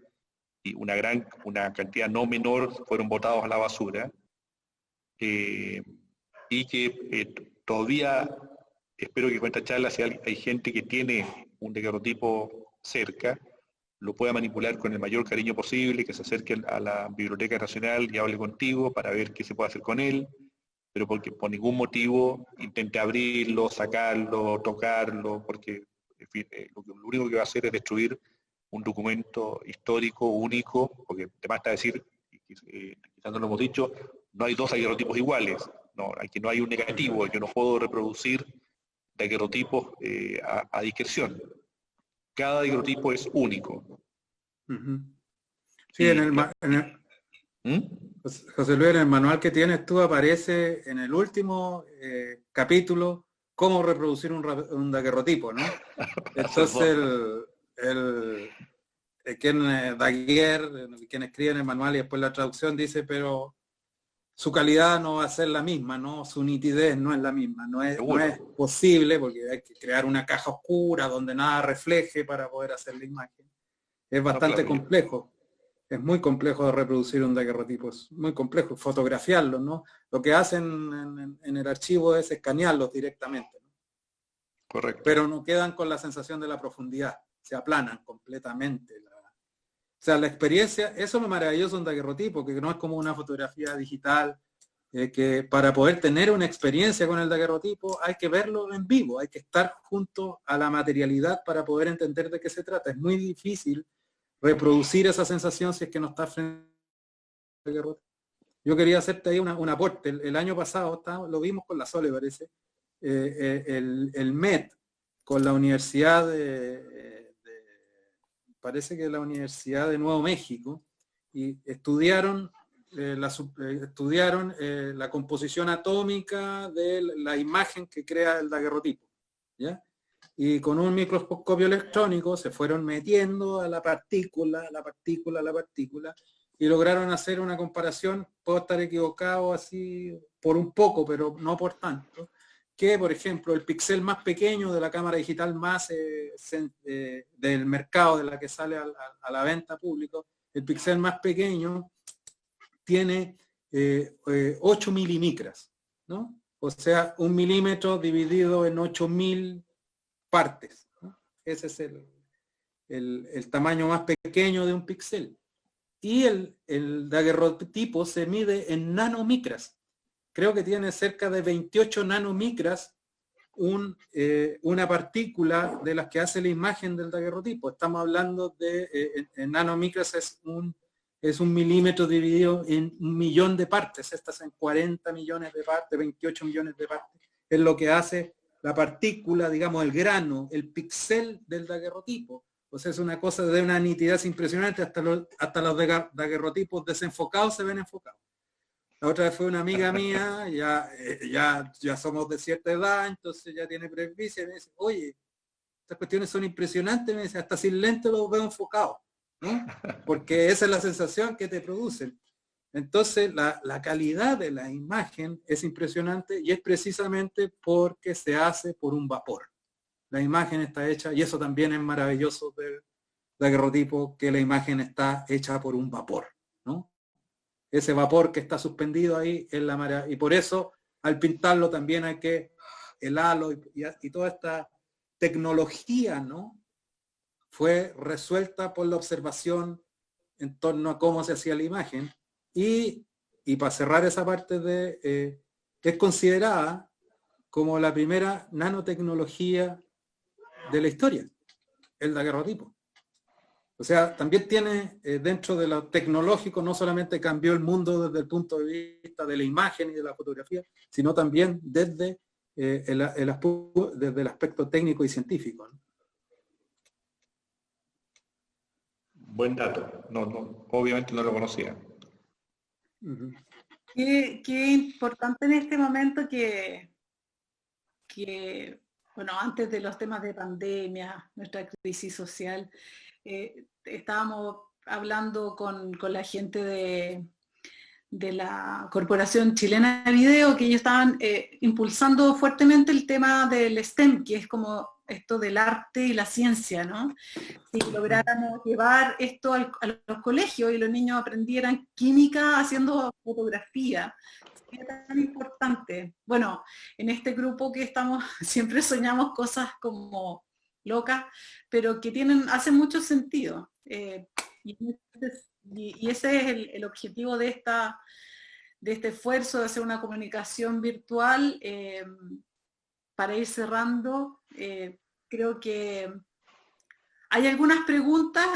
y una cantidad no menor fueron botados a la basura, y que todavía espero que con esta charla, si hay gente que tiene un daguerrotipo cerca, lo pueda manipular con el mayor cariño posible, que se acerque a la Biblioteca Nacional y hable contigo para ver qué se puede hacer con él, pero porque por ningún motivo intente abrirlo, sacarlo, tocarlo, porque en fin, lo único que va a hacer es destruir un documento histórico único, porque te basta decir, quizás no lo hemos dicho, no hay dos daguerrotipos iguales, no hay un negativo, yo no puedo reproducir daguerrotipos a discreción. Cada daguerrotipo es único. Sí, José Luis, en el manual que tienes tú aparece en el último capítulo cómo reproducir un daguerrotipo, ¿no? Entonces quien escribe en el manual y después la traducción dice, pero su calidad no va a ser la misma, ¿no? Su nitidez no es la misma, no es posible porque hay que crear una caja oscura donde nada refleje para poder hacer la imagen. Es bastante complejo. Es muy complejo de reproducir un daguerrotipo, es muy complejo fotografiarlo, ¿no? Lo que hacen en el archivo es escanearlos directamente, ¿no? Correcto. Pero no quedan con la sensación de la profundidad, se aplanan completamente. O sea, la experiencia, eso es lo maravilloso de un daguerrotipo, que no es como una fotografía digital, que para poder tener una experiencia con el daguerrotipo hay que verlo en vivo, hay que estar junto a la materialidad para poder entender de qué se trata. Es muy difícil reproducir esa sensación si es que no está frente al daguerrotipo. Yo quería hacerte ahí un aporte. El año pasado, lo vimos con la Sole, parece, el MET con la Universidad parece que la Universidad de Nuevo México, y estudiaron la composición atómica de la imagen que crea el daguerrotipo, ¿ya? Y con un microscopio electrónico se fueron metiendo a la partícula, y lograron hacer una comparación, puedo estar equivocado así por un poco, pero no por tanto, que por ejemplo el píxel más pequeño de la cámara digital más del mercado, de la que sale a la venta público, el píxel más pequeño tiene 8 milimicras, ¿no? O sea, 1 milímetro dividido en 8.000 partes, ¿no? Ese es el tamaño más pequeño de un píxel. Y el daguerrotipo se mide en nanomicras. Creo que tiene cerca de 28 nanomicras una partícula de las que hace la imagen del daguerrotipo. Estamos hablando de, en nanomicras es un milímetro dividido en 1 millón de partes. Estas en 40 millones de partes, 28 millones de partes. Es lo que hace la partícula, digamos, el grano, el píxel del daguerrotipo. O sea, es una cosa de una nitidez impresionante, hasta los daguerrotipos desenfocados se ven enfocados. La otra vez fue una amiga mía, ya somos de cierta edad, entonces ya tiene presbicia, y me dice, oye, estas cuestiones son impresionantes, me dice, hasta sin lente los veo enfocados, ¿no? Porque esa es la sensación que te producen. Entonces, la calidad de la imagen es impresionante y es precisamente porque se hace por un vapor. La imagen está hecha, y eso también es maravilloso del daguerrotipo, que la imagen está hecha por un vapor, ¿no? Ese vapor que está suspendido ahí es la maravilla, y por eso al pintarlo también hay que el halo y toda esta tecnología, ¿no? Fue resuelta por la observación en torno a cómo se hacía la imagen y para cerrar esa parte es considerada como la primera nanotecnología de la historia, el daguerrotipo. O sea, también tiene dentro de lo tecnológico, no solamente cambió el mundo desde el punto de vista de la imagen y de la fotografía, sino también desde desde el aspecto técnico y científico, ¿no? Buen dato. No, obviamente no lo conocía. Uh-huh. Qué importante en este momento que, bueno, antes de los temas de pandemia, nuestra crisis social, estábamos hablando con la gente de la Corporación Chilena de Video, que ellos estaban impulsando fuertemente el tema del STEM, que es como esto del arte y la ciencia, ¿no? Si lográramos llevar esto a los colegios y los niños aprendieran química haciendo fotografía, sería tan importante. Bueno, en este grupo que estamos, siempre soñamos cosas como locas, pero que hacen mucho sentido. Y ese es el objetivo de este esfuerzo de hacer una comunicación virtual. Para ir cerrando, creo que hay algunas preguntas,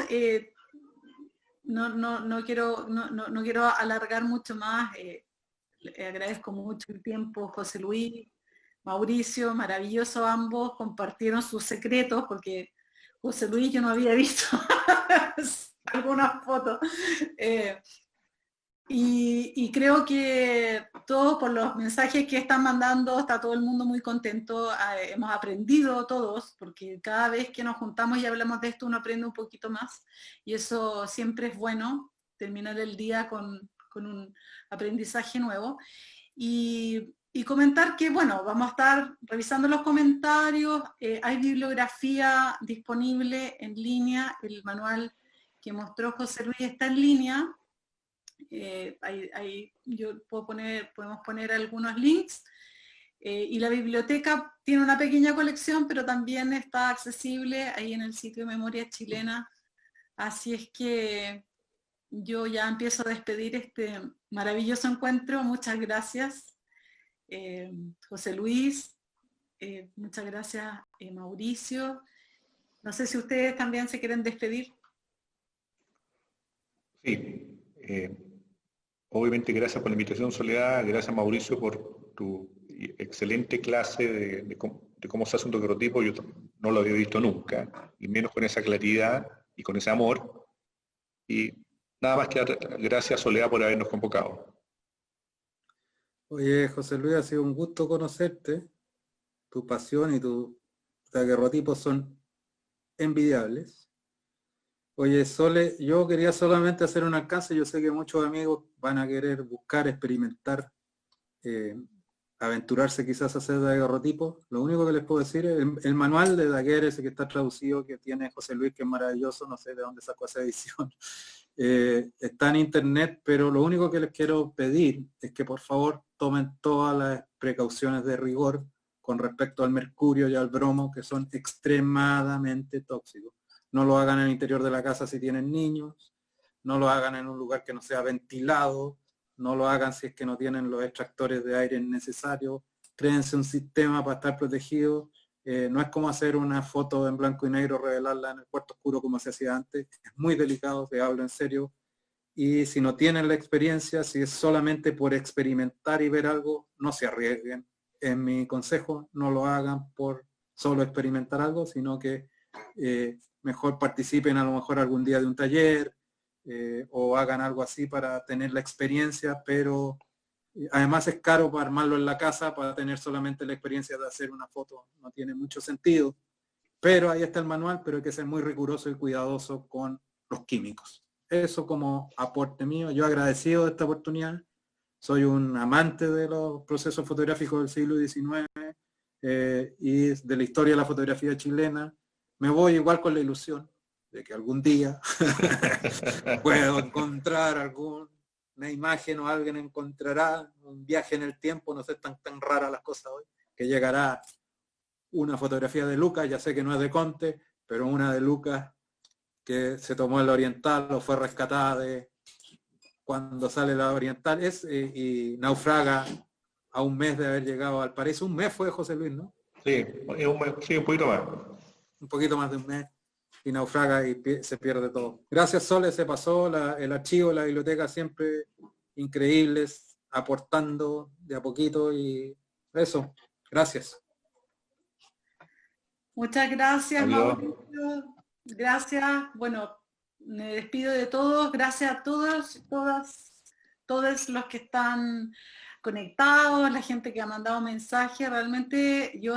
no quiero alargar mucho más, le agradezco mucho el tiempo, José Luis, Mauricio, maravilloso ambos, compartieron sus secretos, porque José Luis yo no había visto algunas fotos. Y creo que todos por los mensajes que están mandando, está todo el mundo muy contento, hemos aprendido todos, porque cada vez que nos juntamos y hablamos de esto uno aprende un poquito más, y eso siempre es bueno, terminar el día con un aprendizaje nuevo. Y comentar que, bueno, vamos a estar revisando los comentarios, hay bibliografía disponible en línea, el manual que mostró José Luis está en línea. Podemos poner algunos links, y la biblioteca tiene una pequeña colección, pero también está accesible ahí en el sitio de Memoria Chilena, así es que yo ya empiezo a despedir este maravilloso encuentro. Muchas gracias, José Luis, muchas gracias, Mauricio. No sé si ustedes también se quieren despedir. Sí. Obviamente gracias por la invitación, Soledad, gracias Mauricio por tu excelente clase de cómo se hace un daguerrotipo. Yo no lo había visto nunca, y menos con esa claridad y con ese amor. Y nada más que gracias, Soledad, por habernos convocado. Oye, José Luis, ha sido un gusto conocerte. Tu pasión y tu daguerrotipos son envidiables. Oye, Sole, yo quería solamente hacer un alcance. Yo sé que muchos amigos van a querer buscar, experimentar, aventurarse quizás a hacer daguerrotipos. Lo único que les puedo decir es el manual de daguerre, ese que está traducido, que tiene José Luis, que es maravilloso, no sé de dónde sacó esa edición. Está en internet, pero lo único que les quiero pedir es que por favor tomen todas las precauciones de rigor con respecto al mercurio y al bromo, que son extremadamente tóxicos. No lo hagan en el interior de la casa si tienen niños, no lo hagan en un lugar que no sea ventilado, no lo hagan si es que no tienen los extractores de aire necesarios, créense un sistema para estar protegido. No es como hacer una foto en blanco y negro, revelarla en el cuarto oscuro como se hacía antes, es muy delicado, te hablo en serio. Y si no tienen la experiencia, si es solamente por experimentar y ver algo, no se arriesguen. En mi consejo, no lo hagan por solo experimentar algo, sino que mejor participen a lo mejor algún día de un taller, o hagan algo así para tener la experiencia, pero además es caro para armarlo en la casa, para tener solamente la experiencia de hacer una foto, no tiene mucho sentido. Pero ahí está el manual, pero hay que ser muy riguroso y cuidadoso con los químicos. Eso como aporte mío. Yo agradecido de esta oportunidad. Soy un amante de los procesos fotográficos del siglo XIX y de la historia de la fotografía chilena. Me voy igual con la ilusión de que algún día puedo encontrar alguna imagen, o alguien encontrará un viaje en el tiempo. No sé, tan raras las cosas hoy. que llegará una fotografía de Lucas, ya sé que no es de Conte, pero una de Lucas que se tomó en la Oriental o fue rescatada de cuando sale la Oriental y naufraga a un mes de haber llegado al paraíso. Un mes fue, José Luis, ¿no? Sí, sí, un poquito más. Un poquito más de un mes, y naufraga y se pierde todo. Gracias, Sole, se pasó el archivo, la biblioteca siempre increíbles, aportando de a poquito y eso. Gracias. Muchas gracias, Adiós. Mauricio. Gracias. Bueno, me despido de todos. Gracias a todos, todos los que están conectados, la gente que ha mandado mensajes. Realmente yo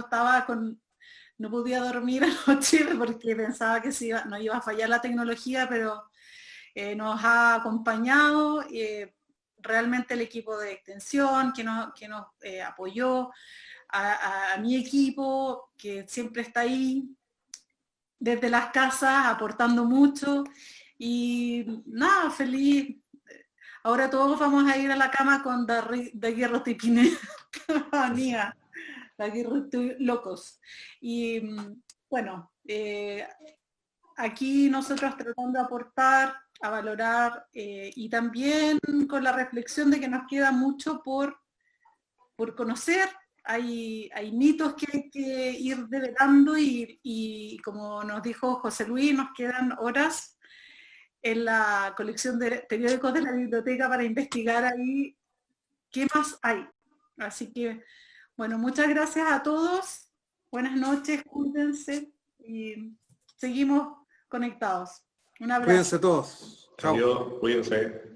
no podía dormir anoche porque pensaba que no iba a fallar la tecnología, pero nos ha acompañado realmente el equipo de extensión que nos apoyó, a mi equipo que siempre está ahí desde las casas aportando mucho y nada, feliz. Ahora todos vamos a ir a la cama con daguerrotipinemanía, locos. Y bueno, aquí nosotros tratando de aportar, a valorar y también con la reflexión de que nos queda mucho por conocer. Hay mitos que hay que ir develando y como nos dijo José Luis, nos quedan horas en la colección de periódicos de la biblioteca para investigar ahí qué más hay. Así que, bueno, muchas gracias a todos. Buenas noches, cuídense y seguimos conectados. Un abrazo. Cuídense todos. Chao. Adiós, cuídense.